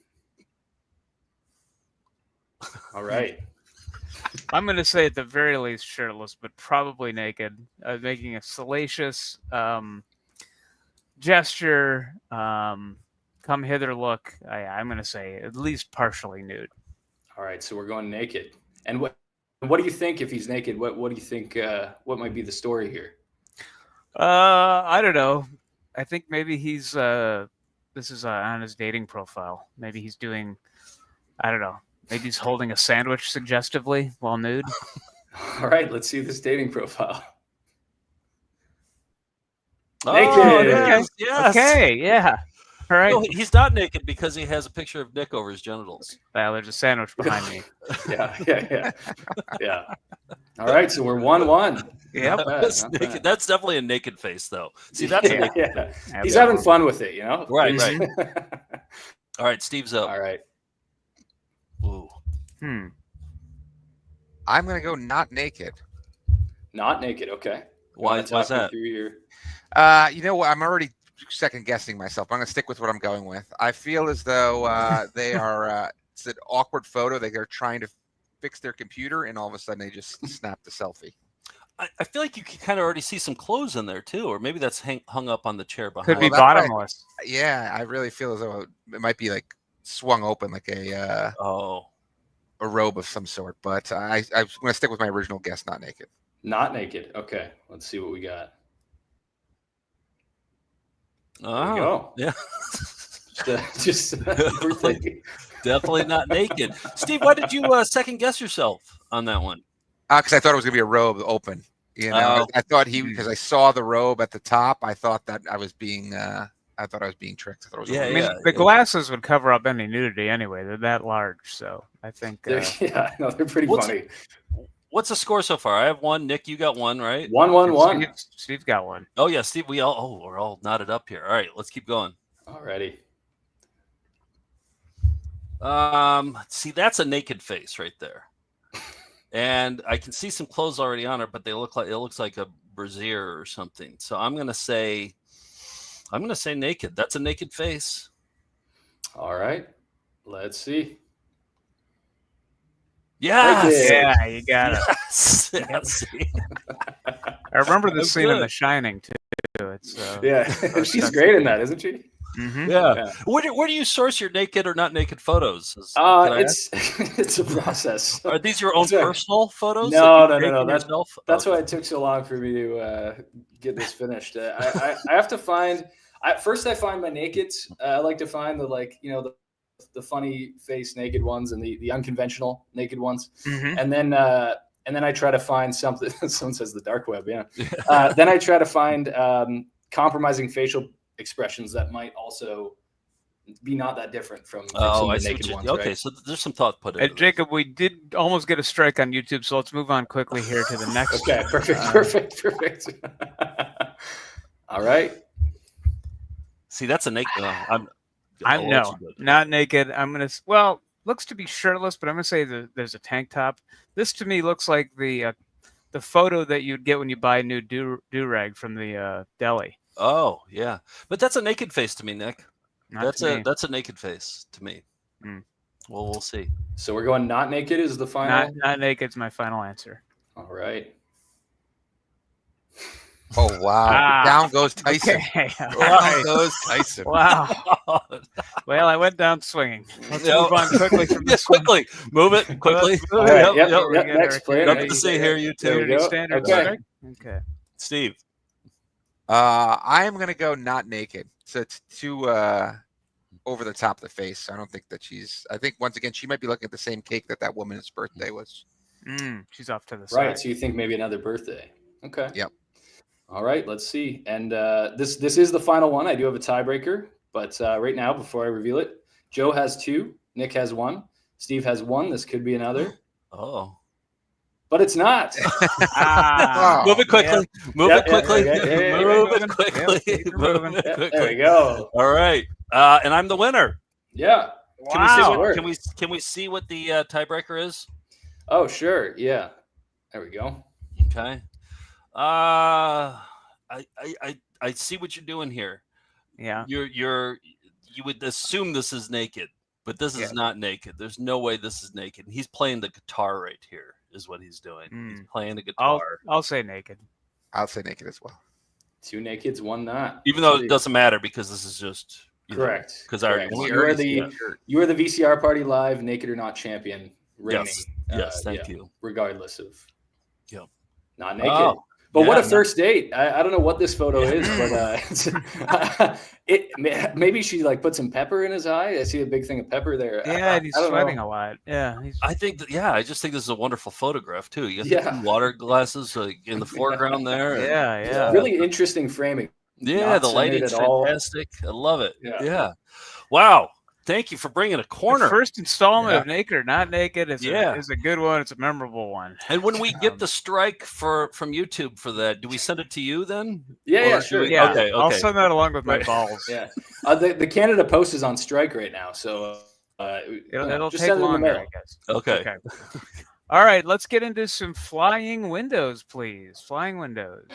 All right. I'm going to say at the very least shirtless, but probably naked, making a salacious gesture, come hither look. I'm going to say at least partially nude. All right. So we're going naked. And what do you think if he's naked? What do you think? What might be the story here? I don't know. I think maybe he's this is on his dating profile. Maybe he's doing, I don't know. Maybe he's holding a sandwich suggestively while nude. All right. Let's see this dating profile. Oh, Naked. yes, yes. Okay, yeah. All right. No, he's not naked because he has a picture of Nick over his genitals. Well, there's a sandwich behind me. Yeah. All right. So we're 1-1. Yep. Not bad, That's, not naked. bad. That's definitely a naked face, though. See, that's a naked face. Yeah. He's having fun with it, you know? Right, right. All right, Steve's up. All right. Ooh. I'm going to go not naked. Not naked. Okay. Why's that? You know what? I'm already second guessing myself. I'm going to stick with what I'm going with. I feel as though they are it's an awkward photo. They're trying to fix their computer, and all of a sudden they just snap the selfie. I feel like you can kind of already see some clothes in there too, or maybe that's hung up on the chair behind. Could be Well, that's bottomless. Yeah, I really feel as though it might be like swung open, like a robe of some sort. But I'm going to stick with my original guess, not naked. Not naked. Okay, let's see what we got. There Oh, we go. yeah. Definitely not naked. Steve, why did you second guess yourself on that one? Because I thought it was going to be a robe open. You know, Oh. I thought because I saw the robe at the top, I thought that I was being tricked. I thought it was a robe. The glasses would cover up any nudity anyway. They're that large, so I think. Yeah, no, they're pretty funny. What's the score so far? I have one. Nick, you got one, right? 1-1-1. Steve got one. Oh yeah, Steve. We're all knotted up here. All right, let's keep going. Alrighty. See, that's a naked face right there, and I can see some clothes already on her, but it looks like a brassiere or something. So I'm gonna say naked. That's a naked face. All right, let's see. Yes. Yeah, you got it. Yes. I remember the That's scene in good. The Shining too. It's She's great in that, isn't she? Mm-hmm. Yeah. Where do you source your naked or not naked photos? Can I ask? It's a process. Are these your own That's right. personal photos? No. That's That's why it took so long for me to get this finished. I have to find. First, I find my nakeds. I like to find the funny face naked ones and the unconventional naked ones, Mhm. and then I try to find something. Someone says the dark web, yeah. Then I try to find compromising facial expressions that might also be not that different from some Oh, of I the see. naked ones. Okay, right? so there's some thought put into And Jacob, we did almost get a strike on YouTube, so let's move on quickly here to the next. Okay, perfect. All right. See, that's a naked. I'm I'll let no, you go. not naked. I'm gonna. Looks to be shirtless, but I'm gonna say that there's a tank top. This to me looks like the photo that you'd get when you buy a new do-rag from the deli. Oh yeah, but that's a naked face to me, Nick. Not to me. That's a naked face to me. Mm. Well, we'll see. So we're going not naked is the final. Not naked is my final answer. All right. Oh wow! Down goes Tyson. Okay. Down goes Tyson. Wow. Well, I went down swinging. Let's Yeah. move on quickly from this. Quickly, move it quickly. Let's move All right, it. yep, next player. Nothing to see here, you There we two. go. Standard Okay. strike? Okay. Steve. I am gonna go not naked. So it's too over the top of the face. I don't think that she's. I think once again she might be looking at the same cake that woman's birthday was. She's off to the side. Right. So you think maybe another birthday? Okay. Yep. All right. Let's see. And this is the final one. I do have a tiebreaker, but right now, before I reveal it, Joe has 2, Nick has 1, Steve has 1. This could be another, Oh. but it's not. Move it quickly. Move Yep, it quickly. yep, okay. Move Keep it it quickly. moving. Move it Yep, quickly. there we go. All right. And I'm the winner. Yeah. Wow. Can we see what the tiebreaker is? Oh, sure. Yeah. There we go. Okay. I see what you're doing here. Yeah. You would assume this is naked, but this is not naked. There's no way this is naked. He's playing the guitar right here, is what he's doing. He's playing the guitar. I'll say naked. I'll say naked as well. 2 nakeds, 1 not. Even though it doesn't matter because this is just Correct. Because I Correct. already You are the VCR Party Live Naked or Not champion. Reigning, Yes, thank you. Regardless of Yep. not naked. Oh, But what yeah, a first date. I don't know what this photo is, but maybe she like put some pepper in his eye. I see a big thing of pepper there. Yeah, and he's I don't sweating know. a lot. Yeah. I think that, I just think this is a wonderful photograph too. You got Yeah. the 2 water glasses in the foreground there. and- Yeah. Really interesting framing. Yeah, Not the centered lighting's at all. fantastic. I love it. Yeah. Yeah. Wow. Thank you for bringing a corner. The first installment of Naked or Not Naked is Yeah. a good one. It's a memorable one. And when we get the strike from YouTube for that, do we send it to you then? Yeah, Or sure. do we- Yeah, Okay. I'll send that along with my Right. balls. Yeah. The Canada Post is on strike right now, so It'll just take send it in the longer, mail. I guess. Okay. All right, let's get into some flying windows, please. Flying windows.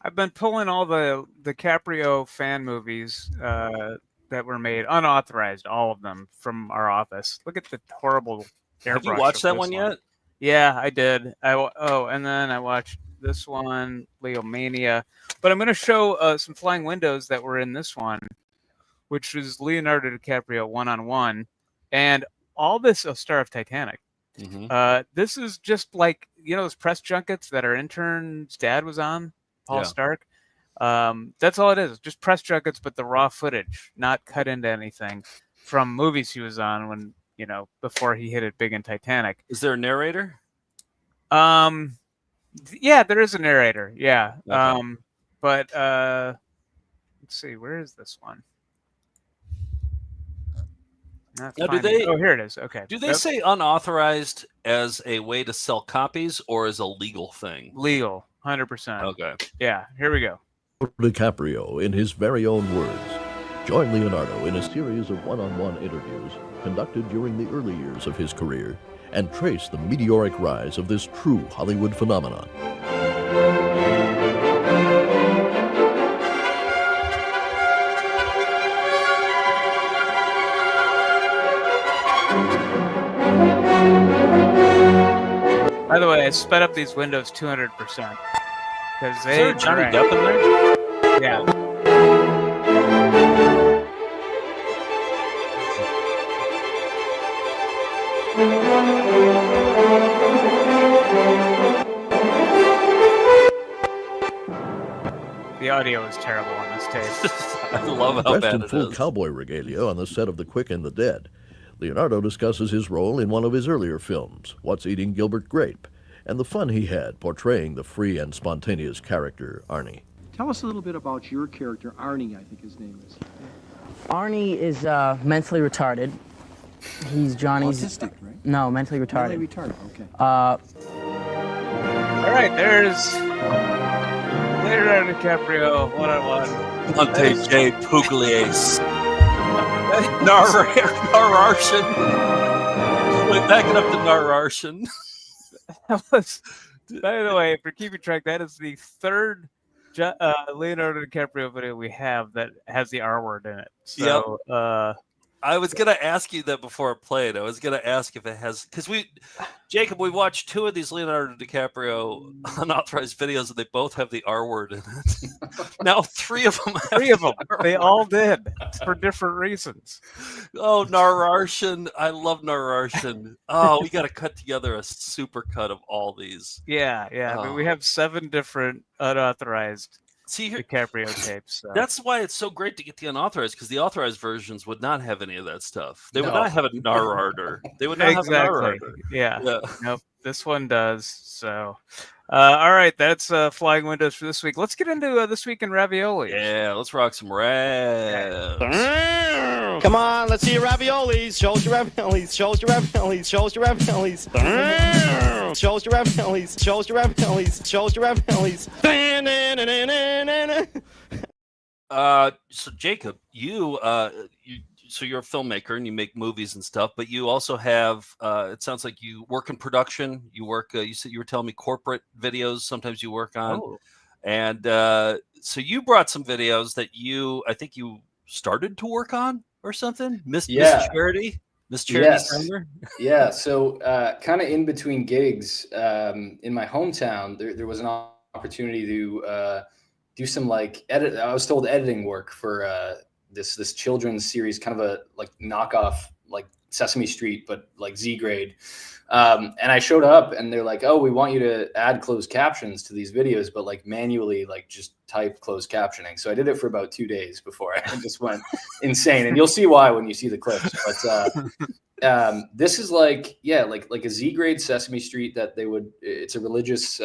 I've been pulling all the DiCaprio fan movies that were made unauthorized, all of them from our office. Look at the horrible airbrush. Have you watched of that this one yet? Yeah, I did. And then I watched this one, Leomania. But I'm going to show some flying windows that were in this one, which was Leonardo DiCaprio one-on-one, and all this Star of Titanic. This is just like, those press junkets that our intern's dad was on, Paul Stark. That's all it is, just press junkets, but the raw footage, not cut into anything from movies he was on when, before he hit it big in Titanic. Is there a narrator? Yeah, there is a narrator. Yeah. Okay. But let's see, where is this one? Now, do they? Oh, here it is. Okay. Do they say unauthorized as a way to sell copies or as a legal thing? Legal, 100%. Okay. Yeah. Here we go. DiCaprio in his very own words. Join Leonardo in a series of one-on-one interviews conducted during the early years of his career and trace the meteoric rise of this true Hollywood phenomenon. By the way, I sped up these windows 200% because Is there Johnny Depp in there? Yeah. The audio is terrible on this tape. I love how Dressed bad in it full is. cowboy regalia on the set of The Quick and the Dead, Leonardo discusses his role in one of his earlier films, What's Eating Gilbert Grape, and the fun he had portraying the free and spontaneous character, Arnie. Tell us a little bit about your character, Arnie, I think his name is. Arnie is mentally retarded. He's Johnny's... Autistic, right? No, mentally retarded. Mentally retarded, okay. All right, there's Leonardo DiCaprio one-on-one. Monte J. Pugliese. Nararshan. Wait, back it up to Nararshan. That was, by the way, if you're keeping track, that is the third Leonardo DiCaprio video we have that has the R word in it. So, I was gonna ask you that before I played. I was gonna ask if it has, because Jacob, we watched two of these Leonardo DiCaprio unauthorized videos, and they both have the R word in it. Now three of them. They all did for different reasons. Oh, Nararshan! I love Nararshan. Oh, we got to cut together a super cut of all these. Yeah. I mean, we have 7 different unauthorized DiCaprio tapes. So. That's why it's so great to get the unauthorized, because the authorized versions would not have any of that stuff. They would not have a Nararder. They would not have a Nararder. Yeah. Nope. This one does. So, all right. That's Flying Windows for this week. Let's get into This Week in Ravioli. Yeah, let's rock some ravs. Come on, let's see your raviolis. Show us your raviolis. Show us your raviolis. Show us your raviolis. Show us your raviolis. Show us your raviolis. Show us your raviolis. So Jacob, so you're a filmmaker and you make movies and stuff, but you also have, it sounds like you work in production. You work, you said you were telling me corporate videos sometimes you work on. Oh. And so you brought some videos that I think you started to work on or something? Miss Charity? Miss Charity Sandler? Yeah. So kind of in between gigs in my hometown, there was an opportunity to do some I was told editing work for this children's series, kind of a knockoff like Sesame Street, but like Z grade. And I showed up and they're like, oh, we want you to add closed captions to these videos, but manually, just type closed captioning. So I did it for about 2 days before I just went insane. And you'll see why when you see the clips. But this is like a Z grade Sesame Street that it's a religious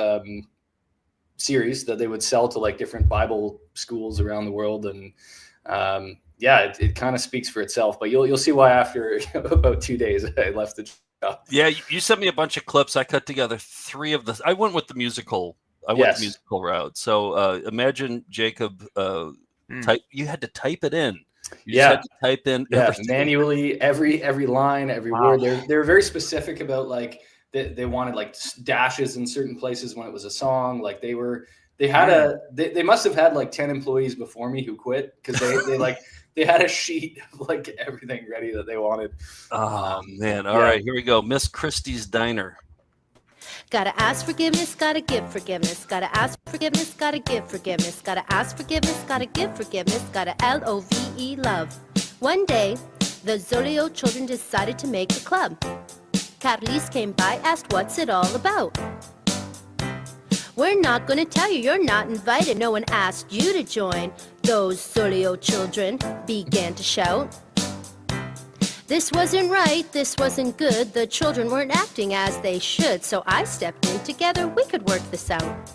series that they would sell to different Bible schools around the world. And it kind of speaks for itself, but you'll see why after about 2 days I left the job. Yeah, you sent me a bunch of clips. I cut together 3 of the. I went with the musical. I went the musical route. So imagine Jacob. You had to type it in. You just had to type in manually every line, every word. They were very specific about they wanted dashes in certain places when it was a song. They were They had they must have had like 10 employees before me who quit because they had a sheet of like everything ready that they wanted. Oh man! All right, here we go. Miss Christie's Diner. Gotta ask forgiveness, gotta give forgiveness. Gotta ask forgiveness, gotta give forgiveness. Gotta ask forgiveness, gotta give forgiveness. Gotta LOVE love. One day, the Zolio children decided to make a club. Carlis came by, asked what's it all about. We're not gonna tell you, you're not invited. No one asked you to join. Those Zolio children began to shout. This wasn't right, this wasn't good. The children weren't acting as they should. So I stepped in, together we could work this out.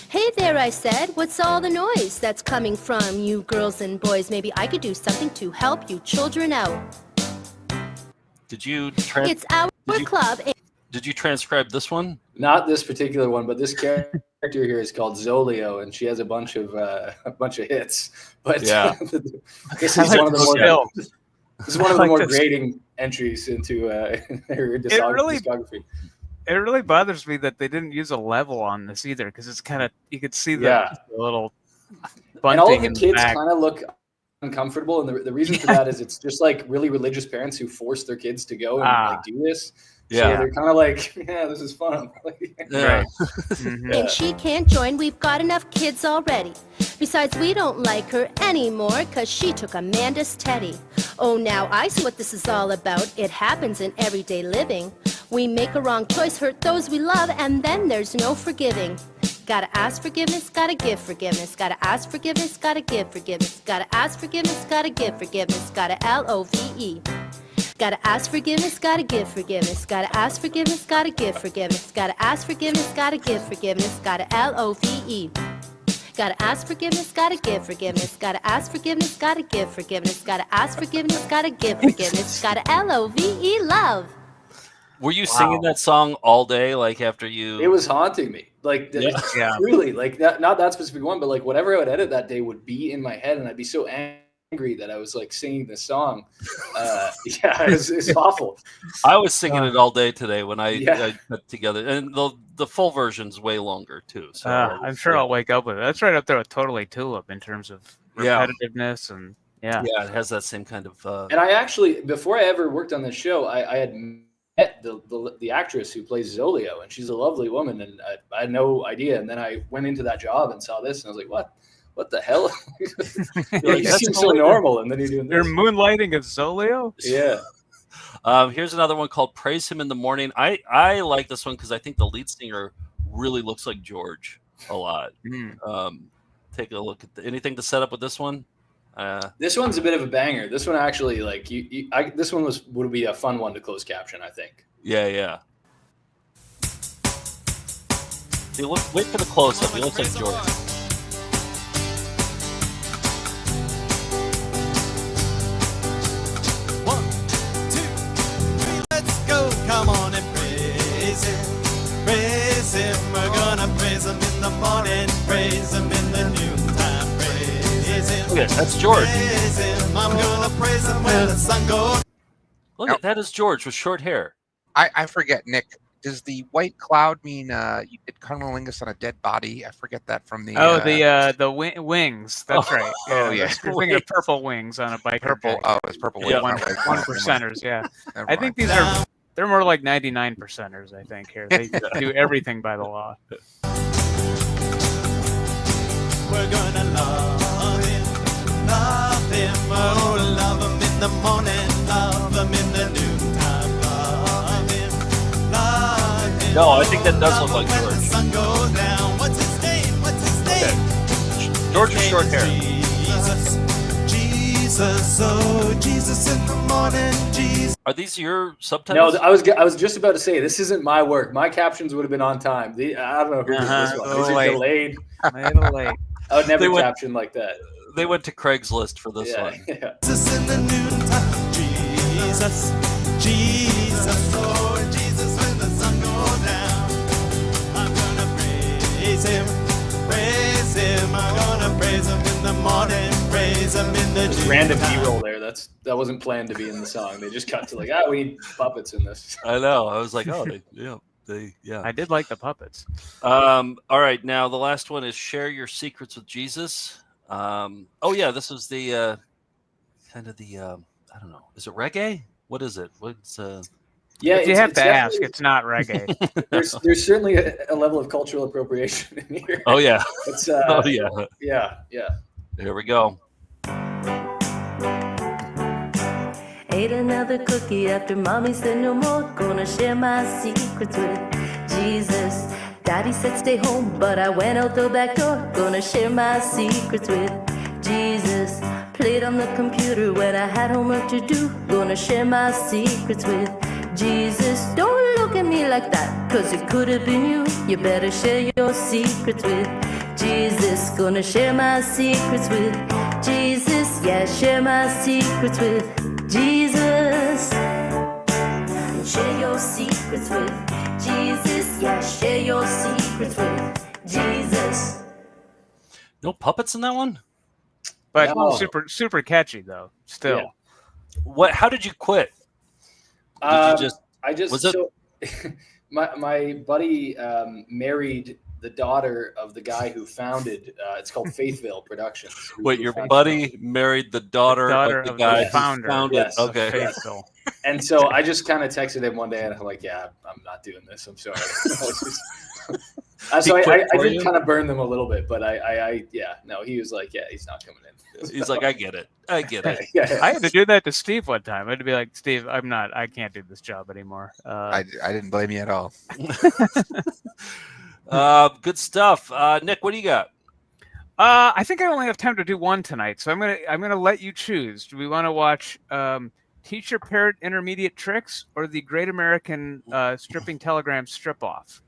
Hey there, I said, what's all the noise that's coming from you girls and boys? Maybe I could do something to help you children out. Did you? It's our club. Did you transcribe this one? Not this particular one, but this character here is called Zolio, and she has a bunch of hits. But yeah. This is one of the more. This is one of the more grating entries into her discography. It really bothers me that they didn't use a level on this either, because it's kind of, you could see the little bunting. And all of the in the kids back. kind of look uncomfortable, and the reason for that is it's just like really religious parents who force their kids to go and like do this. Yeah. So they're kind of like, yeah, this is fun. Yeah. And she can't join, we've got enough kids already. Besides, we don't like her anymore, cause she took Amanda's teddy. Oh, now I see what this is all about. It happens in everyday living. We make a wrong choice, hurt those we love, and then there's no forgiving. Gotta ask forgiveness, gotta give forgiveness. Gotta ask forgiveness, gotta give forgiveness. Gotta ask forgiveness, gotta give forgiveness. Gotta LOVE. Gotta ask forgiveness, gotta give forgiveness. Gotta ask forgiveness, gotta give forgiveness. Gotta ask forgiveness, gotta give forgiveness. Gotta LOVE. Gotta ask forgiveness, gotta give forgiveness. Gotta ask forgiveness, gotta give forgiveness. Gotta ask forgiveness, gotta give forgiveness. Gotta LOVE love. Were you singing that song all day, like after you? It was haunting me. Like, truly, like not that specific one, but like whatever I would edit that day would be in my head, and I'd be so angry that I was like singing this song. It's awful. I was singing it all day today when I put together, and the full version's way longer too. So I'm sure I'll wake up with it. That's right up there with Totally Tulip in terms of repetitiveness and it has that same kind of. And I actually, before I ever worked on this show, I had met the actress who plays Zolio, and she's a lovely woman, and I had no idea. And then I went into that job and saw this, and I was like, what the hell? You seem so normal, and then you're doing this. You're moonlighting as Zolio? Yeah. Here's another one called Praise Him in the Morning. I like this one because I think the lead singer really looks like George a lot. Take a look at anything to set up with this one. This one's a bit of a banger. This one actually, like this one would be a fun one to close caption, I think. Yeah. Wait for the close up. He looks like George. Come on and praise him. Praise him. We're gonna praise him in the morning. Praise him in the noontime. Praise him. Look at that's George. Praise him. I'm gonna praise him when the sun goes. Look at that is George with short hair. I forget, Nick. Does the white cloud mean you did cunnilingus on a dead body? I forget that from the. The wings. That's right. Oh yeah. You're thinking of purple wings on a bike. Purple. Oh, it's purple wings. One percenters. Yeah. I think these are. They're more like 99 percenters, I think, here. They do everything by the law. We're gonna love him, oh, love him in the morning, love him in the noontime, love him. No, I think that does look like George. When the sun goes down, what's his name? Okay. George with short hair. Jesus, oh, Jesus in the morning, Jesus. Are these your subtitles? No, I was just about to say this isn't my work. My captions would have been on time. I don't know who did this one. These are delayed. Late. I would never caption like that. They went to Craigslist for this one. Yeah. Jesus in the noontime, Jesus, oh Jesus, when the sun goes down, I'm gonna praise him. I'm gonna praise him in the morning, praise him in the Just random B-roll there. That wasn't planned to be in the song. They just cut to like, we need puppets in this. I know. I was like, oh, yeah. I did like the puppets. All right, now the last one is share your secrets with Jesus. This is the kind of the I don't know. Is it reggae? What is it? What's Yeah, if you have to ask, definitely- it's not reggae. There's certainly a level of cultural appropriation in here. Oh yeah. It's yeah. Yeah. Here we go. Ate another cookie after mommy said no more. Gonna share my secrets with Jesus. Daddy said stay home, but I went out the back door. Gonna share my secrets with Jesus. Played on the computer when I had homework to do. Gonna share my secrets with Jesus. Don't look at me like that, cause it could have been you. You better share your secrets with Jesus. Gonna share my secrets with Jesus. Yeah, share my secrets with Jesus. Share your secrets with Jesus. Yeah, share your secrets with Jesus. No puppets in that one? But super catchy though. Still. Yeah. How did you quit? My buddy married the daughter of the guy who founded it's called Faithville Productions. Wait, your buddy married the daughter of the guy who founded Yes. okay. Faithville. And so I just kind of texted him one day and I'm like, yeah, I'm not doing this. I'm sorry. So I did kind of burn them a little bit, but he was like, yeah, he's not coming in. He's like, I get it. I had to do that to Steve one time. I had to be like, Steve, I can't do this job anymore. I didn't blame you at all. Good stuff. Nick, what do you got? I think I only have time to do one tonight, so I'm gonna let you choose. Do we want to watch Teach Your Parrot Intermediate Tricks or the Great American Stripping Telegram Strip Off?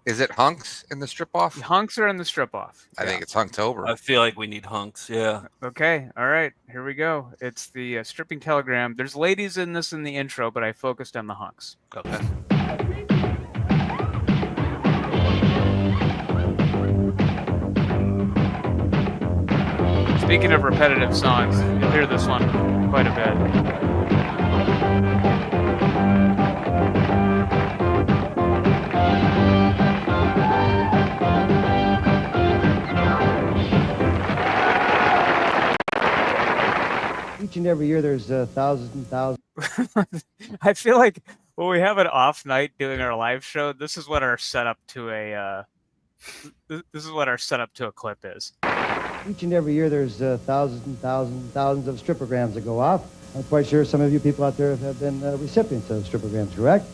Is it Hunks in the strip off? Hunks are in the strip off. I think it's Hunktober. I feel like we need Hunks. Yeah. Okay. All right. Here we go. It's the stripping telegram. There's ladies in this in the intro, but I focused on the Hunks. Okay. Speaking of repetitive songs, you'll hear this one quite a bit. Each and every year, there's thousands and thousands. I feel like when we have an off night doing our live show, this is what our setup to a clip is. Each and every year, there's thousands and thousands and thousands of stripograms that go off. I'm quite sure some of you people out there have been recipients of stripograms, correct?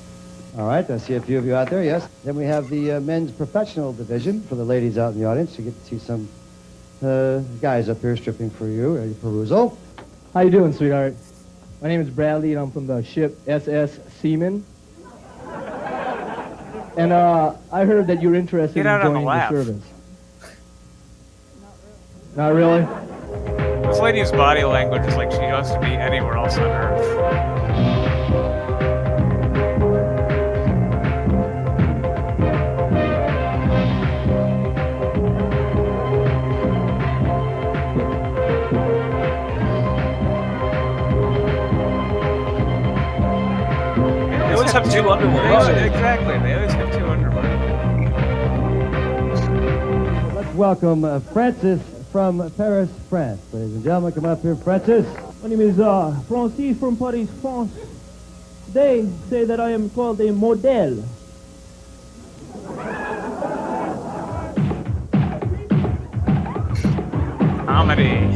All right, I see a few of you out there, yes. Then we have the men's professional division for the ladies out in the audience. You get to see some guys up here stripping for you, your perusal. How you doing, sweetheart? My name is Bradley, and I'm from the ship SS Seaman. And I heard that you're interested in joining the service. Not really? This lady's body language is like she wants to be anywhere else on Earth. They always have two underwear. Exactly, they always have two underwear. Let's welcome Francis from Paris, France. Ladies and gentlemen, come up here, Francis. My name is Francis from Paris, France. They say that I am called a model. Comedy.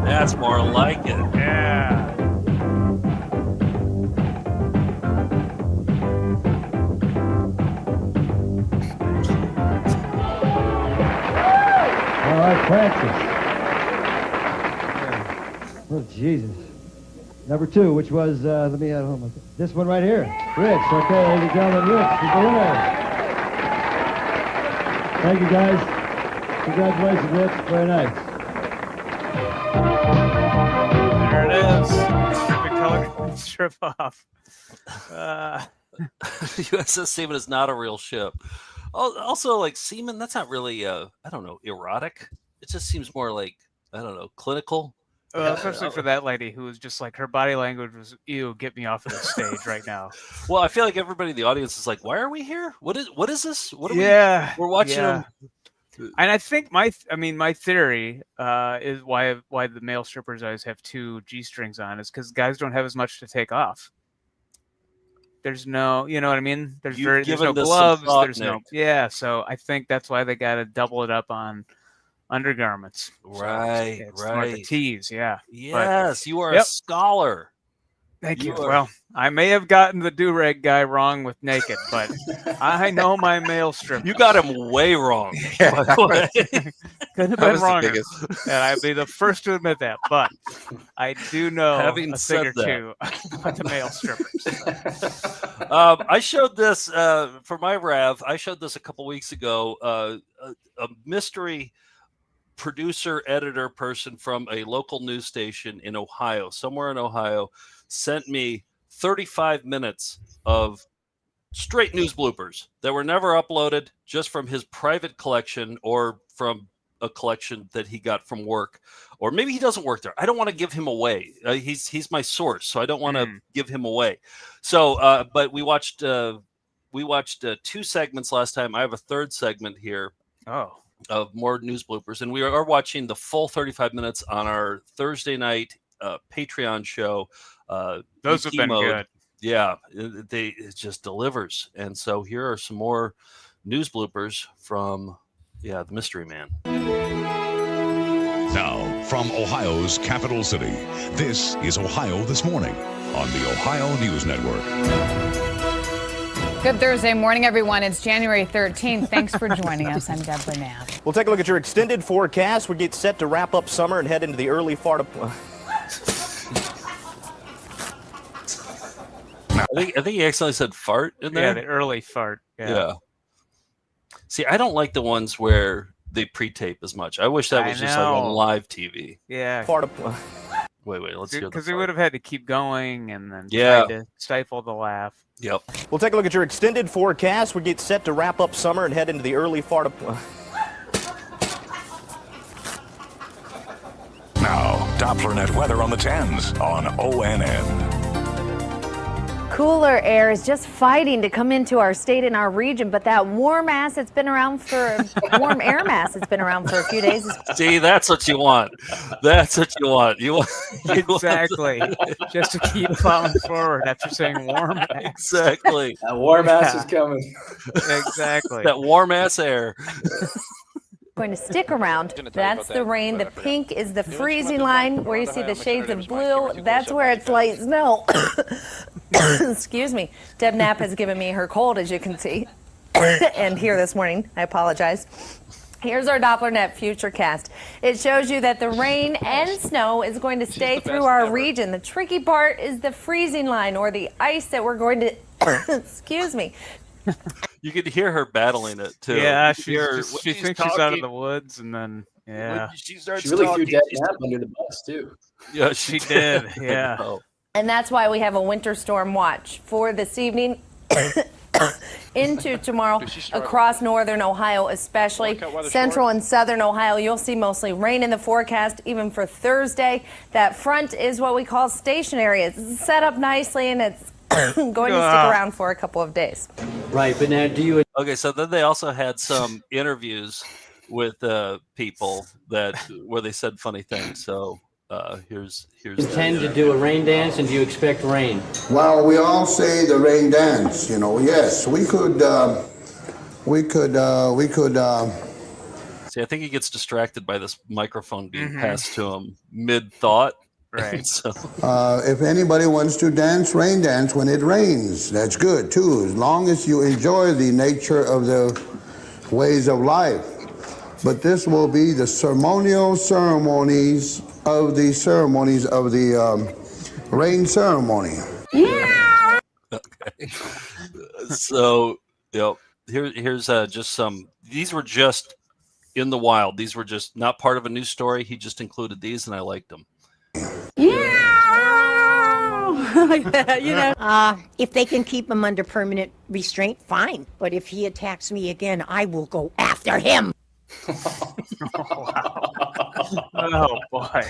That's more like it. Yeah. All right, Francis. Oh, Jesus. Number 2, which was, this one right here. Rich. Okay, ladies and gentlemen, Rich is the winner. Thank you, guys. Congratulations, Rich. Very nice. There it is. Perfect color strip off. USS Seaman is not a real ship. Also, like semen, that's not really, I don't know, erotic. It just seems more like, I don't know, clinical. Well, especially for that lady who was just like, her body language was, ew, get me off of this stage right now. Well, I feel like everybody in the audience is like, why are we here? What is this? What are we're watching them. And I think my theory is why the male strippers always have 2 G-strings on is because guys don't have as much to take off. There's no, you know what I mean? There's no gloves. There's no, so I think that's why they got to double it up on undergarments. Right, so it's right. The tees, yeah. Yes, but, you are a scholar. Thank you. Well, I may have gotten the do-rag guy wrong with naked, but I know my male strippers. You got him way wrong. Couldn't have been wronger. And I'd be the first to admit that. But I do know a thing or two about the male strippers. I showed this for my Rav. I showed this a couple weeks ago. A mystery producer, editor person from a local news station in Ohio, somewhere in Ohio, sent me 35 minutes of straight news bloopers that were never uploaded, just from his private collection or from a collection that he got from work, or maybe he doesn't work there. I don't want to give him away. He's my source, so I don't want to give him away. So, but we watched 2 segments last time. I have a 3rd segment here. Of more news bloopers, and we are watching the full 35 minutes on our Thursday night Patreon show. Those have been good. Yeah, it just delivers. And so here are some more news bloopers from the Mystery Man. Now, from Ohio's capital city, this is Ohio This Morning on the Ohio News Network. Good Thursday morning, everyone. It's January 13th. Thanks for joining us. I'm Deborah Knapp. We'll take a look at your extended forecast. We get set to wrap up summer and head into the early part of... I think he accidentally said fart in there. Yeah, the early fart. Yeah. See, I don't like the ones where they pre-tape as much. I wish that was just like on live TV. Yeah. Wait, let's hear because we would have had to keep going and then try to stifle the laugh. Yep. We'll take a look at your extended forecast. We get set to wrap up summer and head into the early part of... Now, DopplerNet weather on the 10s on ONN. Cooler air is just fighting to come into our state and our region, but that warm air mass that's been around for a few days. See, that's what you want. That's what you want. Exactly. Just to keep plowing forward after saying warm ass. Exactly. That warm ass is coming. Exactly. That warm ass air. Going to stick around. That's the rain. The pink is the freezing line where you see the shades of blue. That's where it's light snow. Excuse me. Deb Knapp has given me her cold, as you can see, and hear this morning. I apologize. Here's our DopplerNet Futurecast. It shows you that the rain and snow is going to stay through our region. The tricky part is the freezing line, or the ice that we're going to, excuse me. You could hear her battling it too. Yeah, she thinks she's out of the woods, and then she really threw Deb Knapp under the bus too. Yeah, she did. Yeah, and that's why we have a winter storm watch for this evening into tomorrow across northern Ohio, especially central and southern Ohio. You'll see mostly rain in the forecast, even for Thursday. That front is what we call stationary. It's set up nicely, and it's going to stick around for a couple of days. Right, but now do you... Okay, so then they also had some interviews with people where they said funny things. So here's intend to do a rain dance, and do you expect rain? Well, we all say the rain dance, yes, we could See, I think he gets distracted by this microphone being passed to him mid-thought. Right. So. If anybody wants to rain dance when it rains, that's good too, as long as you enjoy the nature of the ways of life. But this will be the ceremonies of the rain ceremony. Yeah. Okay. So, here's just some. These were just in the wild. These were just not part of a news story. He just included these, and I liked them. If they can keep him under permanent restraint, fine. But if he attacks me again, I will go after him. Oh boy!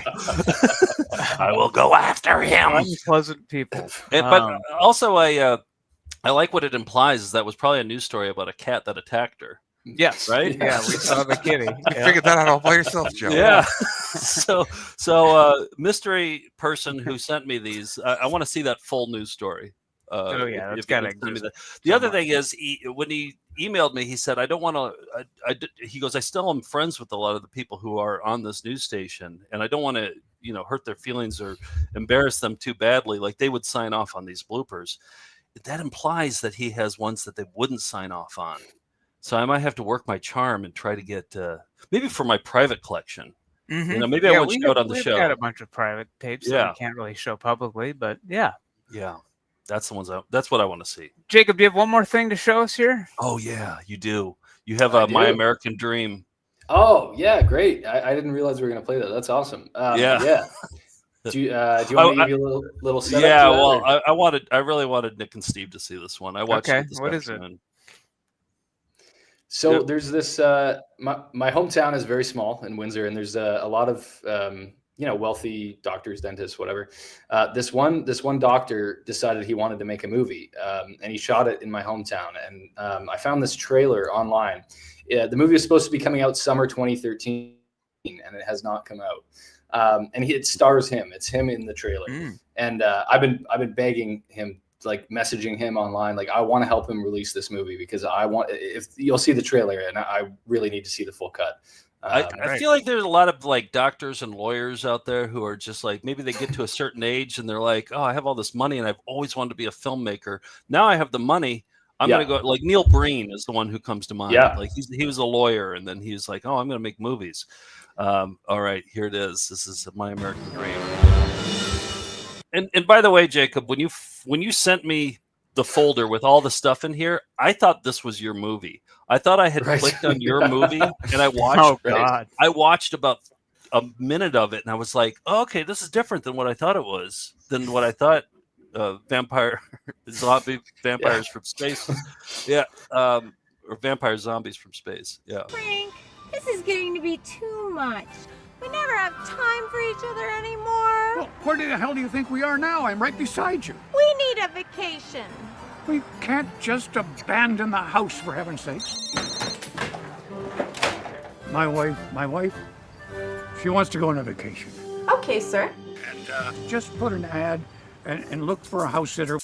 I will go after him. Unpleasant people. But also, I like what it implies is that was probably a news story about a cat that attacked her. Yes. Right. Yeah, we saw the kitty. You figured that out all by yourself, Joe. Yeah. so mystery person who sent me these, I want to see that full news story. That's got to exist. The other thing is, when he emailed me, he said, I don't want to, he goes, I still am friends with a lot of the people who are on this news station, and I don't want to, hurt their feelings or embarrass them too badly. Like they would sign off on these bloopers. That implies that he has ones that they wouldn't sign off on. So I might have to work my charm and try to get, maybe for my private collection. Mm-hmm. Maybe I won't show it on the show. We've got a bunch of private tapes that we can't really show publicly, but yeah. Yeah. That's the ones. That's what I want to see. Jacob, do you have one more thing to show us here? Oh yeah, you do. You have My American Dream. Oh yeah, great. I didn't realize we were going to play that. That's awesome. Yeah. Do you want me to give you a little setup? Yeah. to that, well, I really wanted Nick and Steve to see this one. I watched. Okay. What is it? So there's this. My hometown is very small in Windsor, and there's a lot of wealthy doctors, dentists, whatever. This one doctor decided he wanted to make a movie, and he shot it in my hometown. And I found this trailer online. The movie was supposed to be coming out summer 2013, and it has not come out. And it stars him. It's him in the trailer. And I've been begging him, like messaging him online, like I want to help him release this movie because if you'll see the trailer, and I really need to see the full cut. I feel like there's a lot of like doctors and lawyers out there who are just like, maybe they get to a certain age and they're like, oh, I have all this money and I've always wanted to be a filmmaker. Now I have the money. I'm going to go. Like Neil Breen is the one who comes to mind. Yeah. Like he was a lawyer and then he was like, oh, I'm going to make movies. All right, here it is. This is My American Dream. And by the way, Jacob, when you sent me the folder with all the stuff in here, I thought this was your movie. I thought I had clicked on your movie and I watched. I watched about a minute of it and I was like, oh, okay, this is different than what I thought it was. Than what I thought. Vampires from space. Yeah, or vampire zombies from space. Yeah. Frank, this is getting to be too much. We never have time for each other anymore. Well, where the hell do you think we are now? I'm right beside you. We need a vacation. We can't just abandon the house, for heaven's sakes. My wife, she wants to go on a vacation. Okay, sir. And just put an ad and look for a house sitter.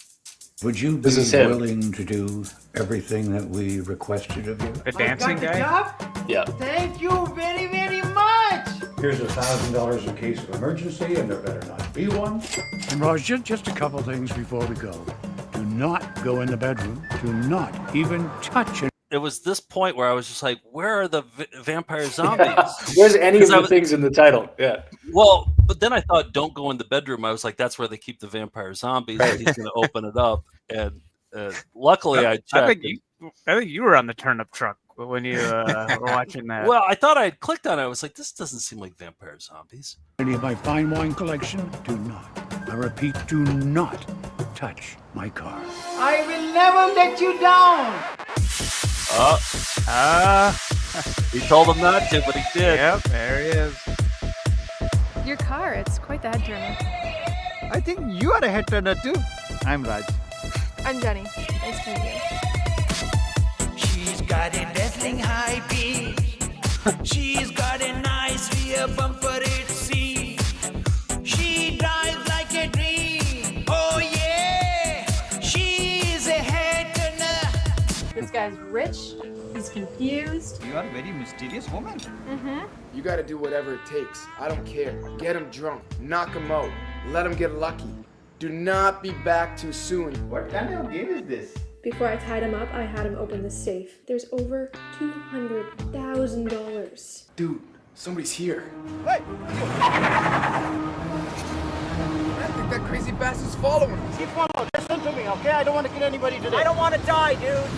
Would you be willing to do everything that we requested of you? The dancing guy? Yeah. Thank you very, very much. Here's $1,000 in case of emergency, and there better not be one. And Raj, just a couple things before we go. Do not go in the bedroom. Do not even touch it. It was this point where I was just like, where are the vampire zombies? Yeah. Where's any of the things in the title? Yeah. Well, but then I thought, don't go in the bedroom. I was like, that's where they keep the vampire zombies. Right. And he's going to open it up. And luckily I checked. I think you were on the turnip truck when you were watching that. Well, I thought I had clicked on it. I was like, this doesn't seem like vampire zombies. Any of my fine wine collection, do not, I repeat, do not touch my car. I will never let you down. He told him not to, but he did. Yep, there he is. Your car, it's quite the head turner. I think you are a head turner too. I'm Raj. I'm Jenny. Nice to meet you. She's got a dazzling high beat. She's got a nice rear bumper, it seems. She drives like a dream. Oh yeah, she's a head turner. This guy's rich. He's confused. You are a very mysterious woman. Mm-hmm. You gotta do whatever it takes. I don't care. Get him drunk. Knock him out. Let him get lucky. Do not be back too soon. What kind of game is this? Before I tied him up, I had him open the safe. There's over $200,000. Dude, somebody's here. Hey! I think that crazy bastard's following us. Keep following. Listen to me, okay? I don't want to get anybody today. I don't want to die, dude.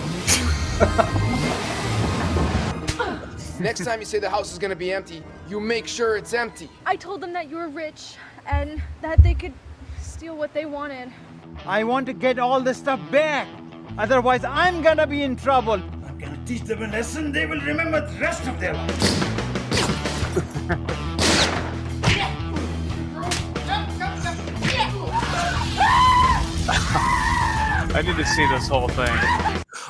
Next time you say the house is gonna be empty, you make sure it's empty. I told them that you were rich and that they could steal what they wanted. I want to get all the stuff back. Otherwise, I'm gonna be in trouble. I'm gonna teach them a lesson they will remember the rest of their lives. I need to see this whole thing.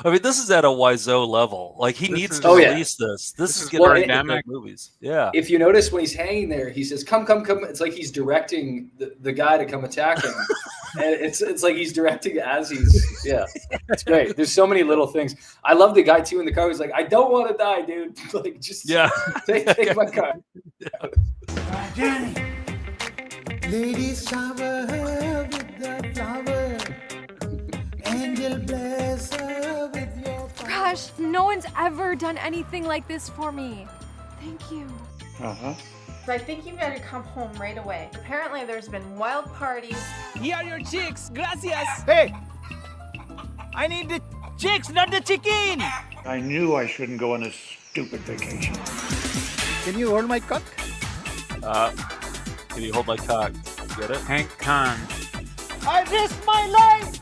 I mean, this is at a Wiseau level. Like, he needs to release this. This is getting dynamic movies. Yeah. If you notice when he's hanging there, he says, "Come, come, come." It's like he's directing the guy to come attack him. And it's like he's directing as he's, it's great. There's so many little things. I love the guy too in the car. He's like, "I don't want to die, dude. Like, just take my car." Jenny. Ladies shower her with the flower. Angel bless her with your power. Gosh, no one's ever done anything like this for me. Thank you. Uh-huh. I think you better come home right away. Apparently there's been wild parties. Here are your chicks. Gracias. Hey! I need the chicks, not the chicken! I knew I shouldn't go on a stupid vacation. Can you hold my cock? Can you hold my cock? Get it? Hank Khan. I risked my life!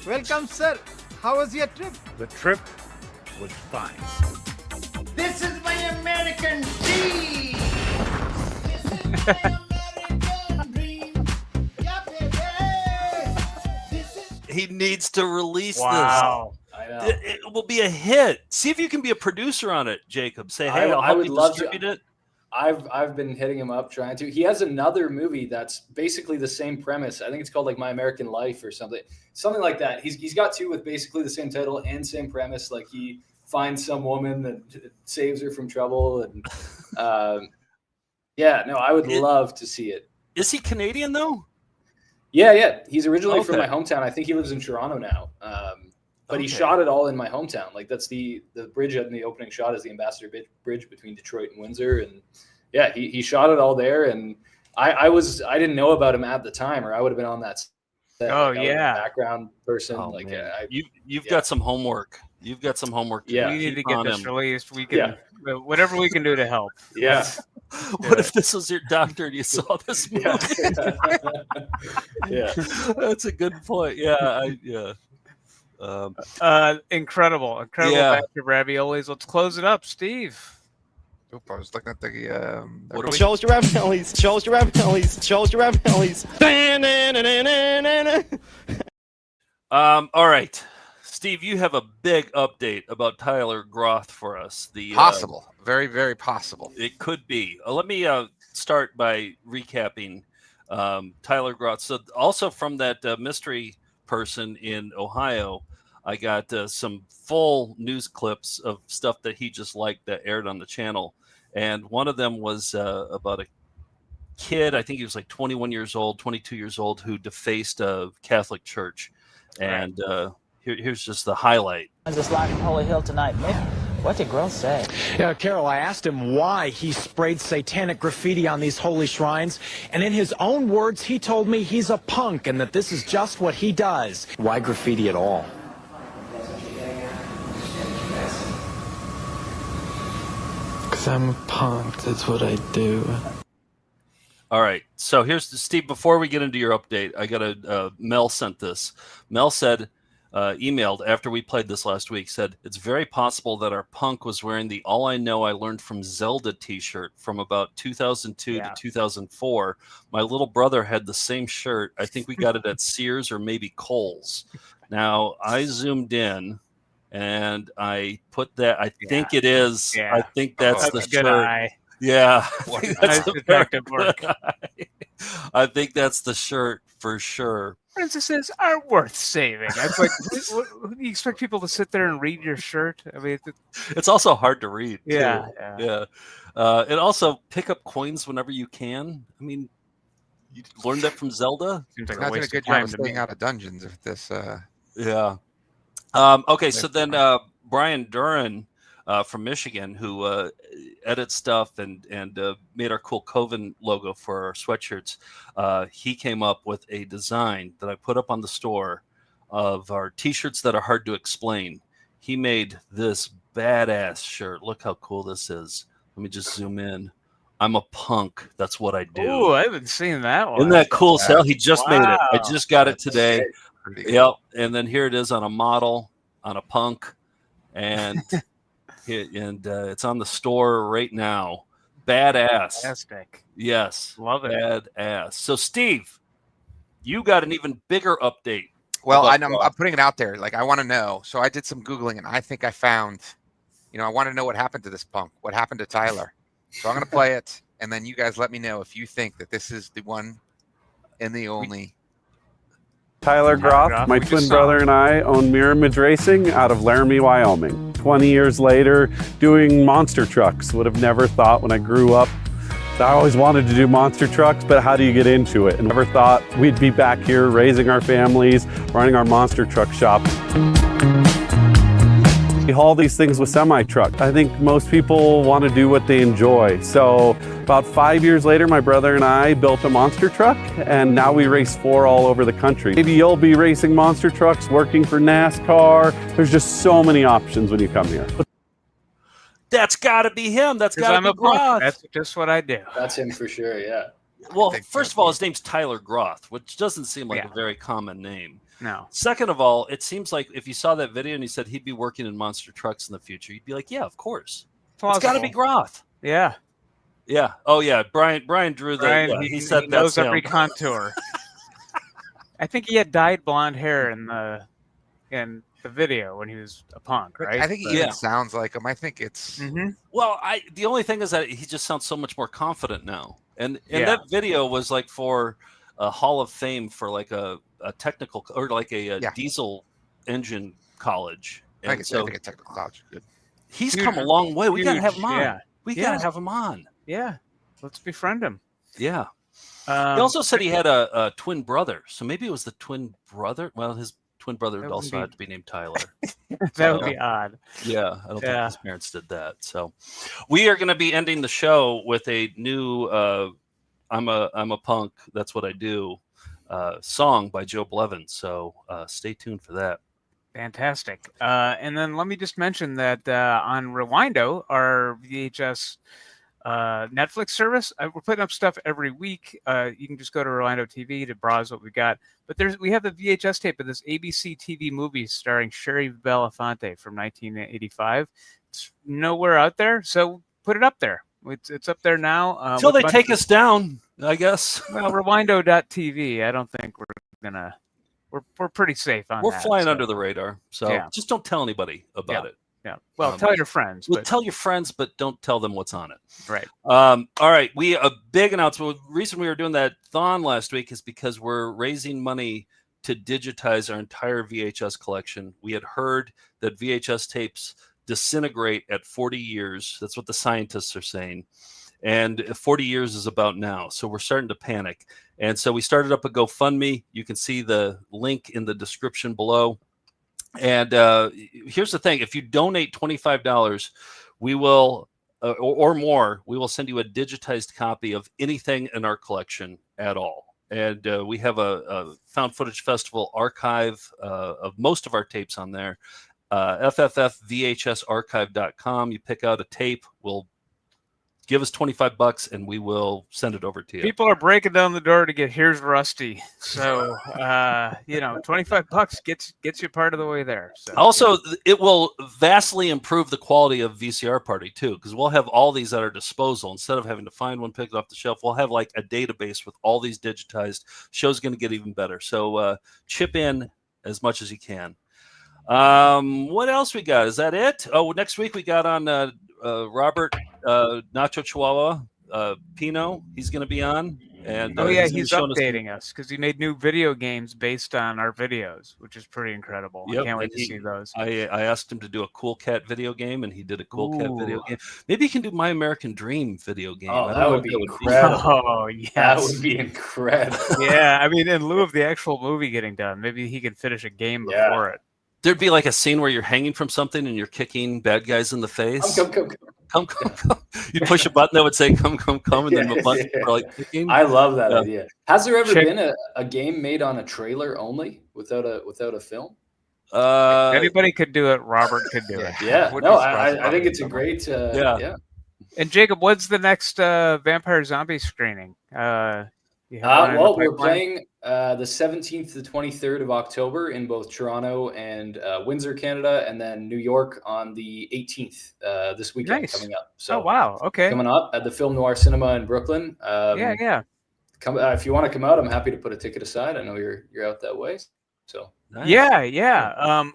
Welcome, sir. How was your trip? The trip was fine. This is my American dream! This is my American dream! Yeah, baby! This is... He needs to release Wow. this. I know. It will be a hit. See if you can be a producer on it, Jacob. Say, hey, I'll help you distribute it. I've been hitting him up trying to. He has another movie that's basically the same premise. I think it's called like My American Life or something like that. He's got two with basically the same title and same premise. Like he finds some woman that saves her from trouble, and I would love to see it. Is he Canadian though? Yeah. He's originally from my hometown. I think he lives in Toronto now. But he shot it all in my hometown. Like that's the bridge in the opening shot is the Ambassador Bridge between Detroit and Windsor. And yeah, he shot it all there. And I didn't know about him at the time, or I would have been on that set. Oh, like, yeah. Background person. Oh, like you've got some homework. You've got some homework. We need to get this released. We can whatever we can do to help. Yeah. What if this was your doctor and you saw this movie? Yeah. That's a good point. Yeah. Incredible batch of raviolis. Let's close it up, Steve. Oop, I was looking at the. Shows your raviolis. Shows your raviolis. Shows your raviolis. All right, Steve, you have a big update about Tyler Groth for us. Possible, very, very possible. It could be. Let me start by recapping Tyler Groth. So, also from that mystery person in Ohio, I got some full news clips of stuff that he just liked that aired on the channel. And one of them was about a kid, I think he was like 21 years old, 22 years old, who defaced a Catholic church. And here's just the highlight. I just like Holy Hill tonight, man. What did Groth say? Yeah, Carol, I asked him why he sprayed satanic graffiti on these holy shrines, and in his own words, he told me he's a punk and that this is just what he does. Why graffiti at all? Because I'm a punk, that's what I do. All right, so here's Steve. Before we get into your update, I got Mel sent this. Mel said, emailed after we played this last week, said, it's very possible that our punk was wearing the All I Know I Learned from Zelda t-shirt from about 2002 to 2004. My little brother had the same shirt. I think we got it at Sears or maybe Kohl's. Now, I zoomed in and I put that, I think it is. Yeah. I think that's the good shirt. eye. Yeah. Nice detective work. I think that's the shirt for sure. Princesses are worth saving. It's like, who do you expect people to sit there and read your shirt? I mean, it's also hard to read. Yeah, too. Yeah. And also pick up coins whenever you can. I mean, you learned that from Zelda. Seems like Not doing a good job of staying out of dungeons if this. Yeah. Okay, so then Brian Duran from Michigan, who edits stuff and made our cool Coven logo for our sweatshirts, he came up with a design that I put up on the store of our T-shirts that are hard to explain. He made this badass shirt. Look how cool this is. Let me just zoom in. I'm a punk. That's what I do. Oh, I haven't seen that one. Isn't that cool, Sal? He just made it. I just got it today. Yep. And then here it is on a model, on a punk, and it's on the store right now. Badass. Fantastic. Yes. Love it. Badass. So, Steve, you got an even bigger update. Well, I'm putting it out there. Like, I want to know. So I did some Googling, and I think I found, I want to know what happened to this punk. What happened to Tyler? So I'm going to play it, and then you guys let me know if you think that this is the one and the only. Tyler Groth, my twin brother and I own Mirror Image Racing out of Laramie, Wyoming. 20 years later, doing monster trucks. Would have never thought when I grew up that I always wanted to do monster trucks, but how do you get into it? And never thought we'd be back here raising our families, running our monster truck shop. We haul these things with semi-truck. I think most people want to do what they enjoy. So about 5 years later, my brother and I built a monster truck, and now we race 4 all over the country. Maybe you'll be racing monster trucks, working for NASCAR. There's just so many options when you come here. That's got to be him. That's got to be Groth. That's just what I do. That's him for sure, yeah. Well, first of all, his name's Tyler Groth, which doesn't seem like a very common name. No. Second of all, it seems like if you saw that video and he said he'd be working in monster trucks in the future, you'd be like, yeah, of course. It's got to be Groth. Yeah. Yeah. Oh, yeah. Brian drew the. Brian, he said he knows that's every him. contour. I think he had dyed blonde hair in the video when he was a punk, right? I think he even sounds like him. I think it's. Well, the only thing is that he just sounds so much more confident now. And that video was like for a Hall of Fame for like a technical or like a diesel engine college. And I think a technical college. Good. He's come a long way. We got to have him on. Yeah. We got to have him on. Yeah. Let's befriend him. Yeah. He also said he had a twin brother. So maybe it was the twin brother. Well, his twin brother would also have to be named Tyler. That would be odd. Yeah. I don't think his parents did that. So we are going to be ending the show with a new I'm a punk. That's what I do. Song by Joe Blevins. So stay tuned for that. Fantastic. And then let me just mention that on Rewindo, our VHS Netflix service, we're putting up stuff every week. You can just go to Rewindo TV to browse what we got. But we have the VHS tape of this ABC TV movie starring Sherry Belafonte from 1985. It's nowhere out there, so put it up there. It's up there now. Until they take us down, I guess. Well, Rewindo.tv. I don't think we're gonna. We're pretty safe on that. We're flying under the radar, so just don't tell anybody about it. Yeah. Well, tell your friends. Well, tell your friends, but don't tell them what's on it. Right. All right. A big announcement. The reason we were doing that thon last week is because we're raising money to digitize our entire VHS collection. We had heard that VHS tapes disintegrate at 40 years. That's what the scientists are saying. And 40 years is about now. So we're starting to panic. And so we started up a GoFundMe. You can see the link in the description below. And here's the thing. If you donate $25, we will, or more, we will send you a digitized copy of anything in our collection at all. And we have a Found Footage Festival archive of most of our tapes on there. FFFVHSarchive.com. You pick out a tape. We'll give us $25 and we will send it over to you. People are breaking down the door to get Here's Rusty. So, $25 gets you part of the way there. So. Also, it will vastly improve the quality of VCR Party too, because we'll have all these at our disposal. Instead of having to find one, pick it off the shelf, we'll have like a database with all these digitized. Show's going to get even better. So chip in as much as you can. What else we got? Is that it? Oh, next week we got on Robert Nacho Chihuahua Pino. He's going to be on. And he's updating us because he made new video games based on our videos, which is pretty incredible. Yep. I can't wait to see those. I asked him to do a Cool Cat video game, and he did a Cool Cat video game. Maybe he can do My American Dream video game. Oh, that would be incredible. Oh, yes. That would be incredible. Yeah, I mean, in lieu of the actual movie getting done, maybe he can finish a game before it. There'd be like a scene where you're hanging from something and you're kicking bad guys in the face. Come. Come. You push a button that would say "come," and then the button for like clicking. I love that idea. Has there ever been a game made on a trailer only without a film? If anybody could do it, Robert could do it. Yeah, no, I think it's a great. Yeah. And Jacob, what's the next Vampire Zombie screening? Well, we're playing the 17th to 23rd of October in both Toronto and Windsor, Canada, and then New York on the 18th this weekend coming up. So, wow, okay, coming up at the Film Noir Cinema in Brooklyn. Yeah. Come if you want to come out, I'm happy to put a ticket aside. I know you're out that way. So yeah.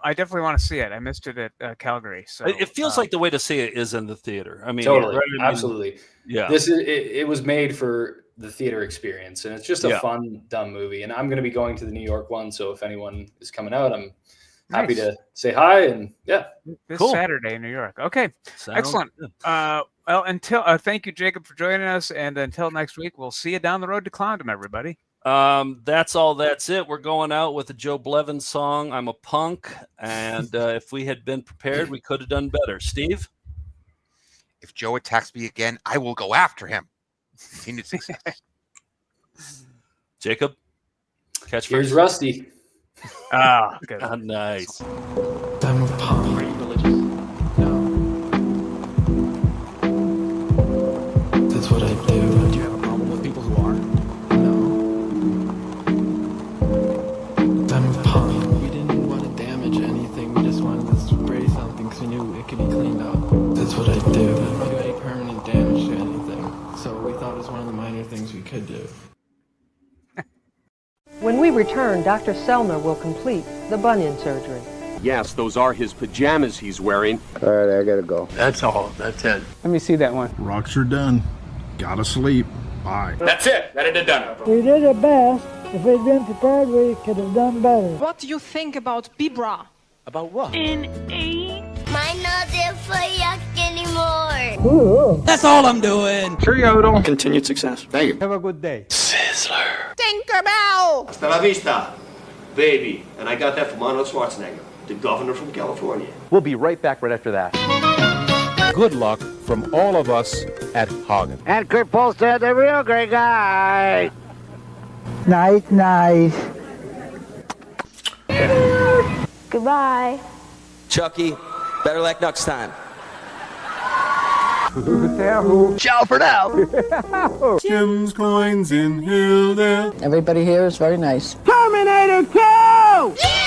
I definitely want to see it. I missed it at Calgary. So it feels like the way to see it is in the theater. I mean, totally, right? absolutely. Yeah, it was made for the theater experience, and it's just a fun, dumb movie. And I'm going to be going to the New York one, so if anyone is coming out, I'm happy to say hi. And this Saturday in New York. Okay, excellent. Well, until thank you, Jacob, for joining us, and until next week, we'll see you down the road to Clondon, everybody. That's all. That's it. We're going out with the Joe Blevins song, "I'm a Punk," and if we had been prepared, we could have done better. Steve? If Joe attacks me again, I will go after him. Continued success. Jacob? Catch Here's Rusty. Good. Nice. I'm a punk. Are you religious? That's what I do. Do you have a problem with people who are? I'm a punk. We didn't want to damage anything. We just wanted to spray something because we knew it could be cleaned up. That's what I do. We didn't do any permanent damage to anything. So we thought it was one of the minor things we could do. When we return, Dr. Selner will complete the bunion surgery. Yes, those are his pajamas he's wearing. All right, I gotta go. That's all. That's it. Let me see that one. Rocks are done. Gotta sleep. Bye. That's it. That it done. We did our best. If we'd been prepared, we could have done better. What do you think about Bibra? About what? In A. Mine not there for yuck anymore. Ooh. That's all I'm doing. Cheerio. Continued success. Thank you. Have a good day. Sizzler. Tinkerbell! Hasta la vista, baby. And I got that from Arnold Schwarzenegger, the governor from California. We'll be right back right after that. Good luck from all of us at Hagen. And Kurt Polster, the real great guy. Nice. Goodbye. Chucky, better luck next time. Ciao for now. Jim's coins in Hilda. Everybody here is very nice. Terminator 2! Yeah!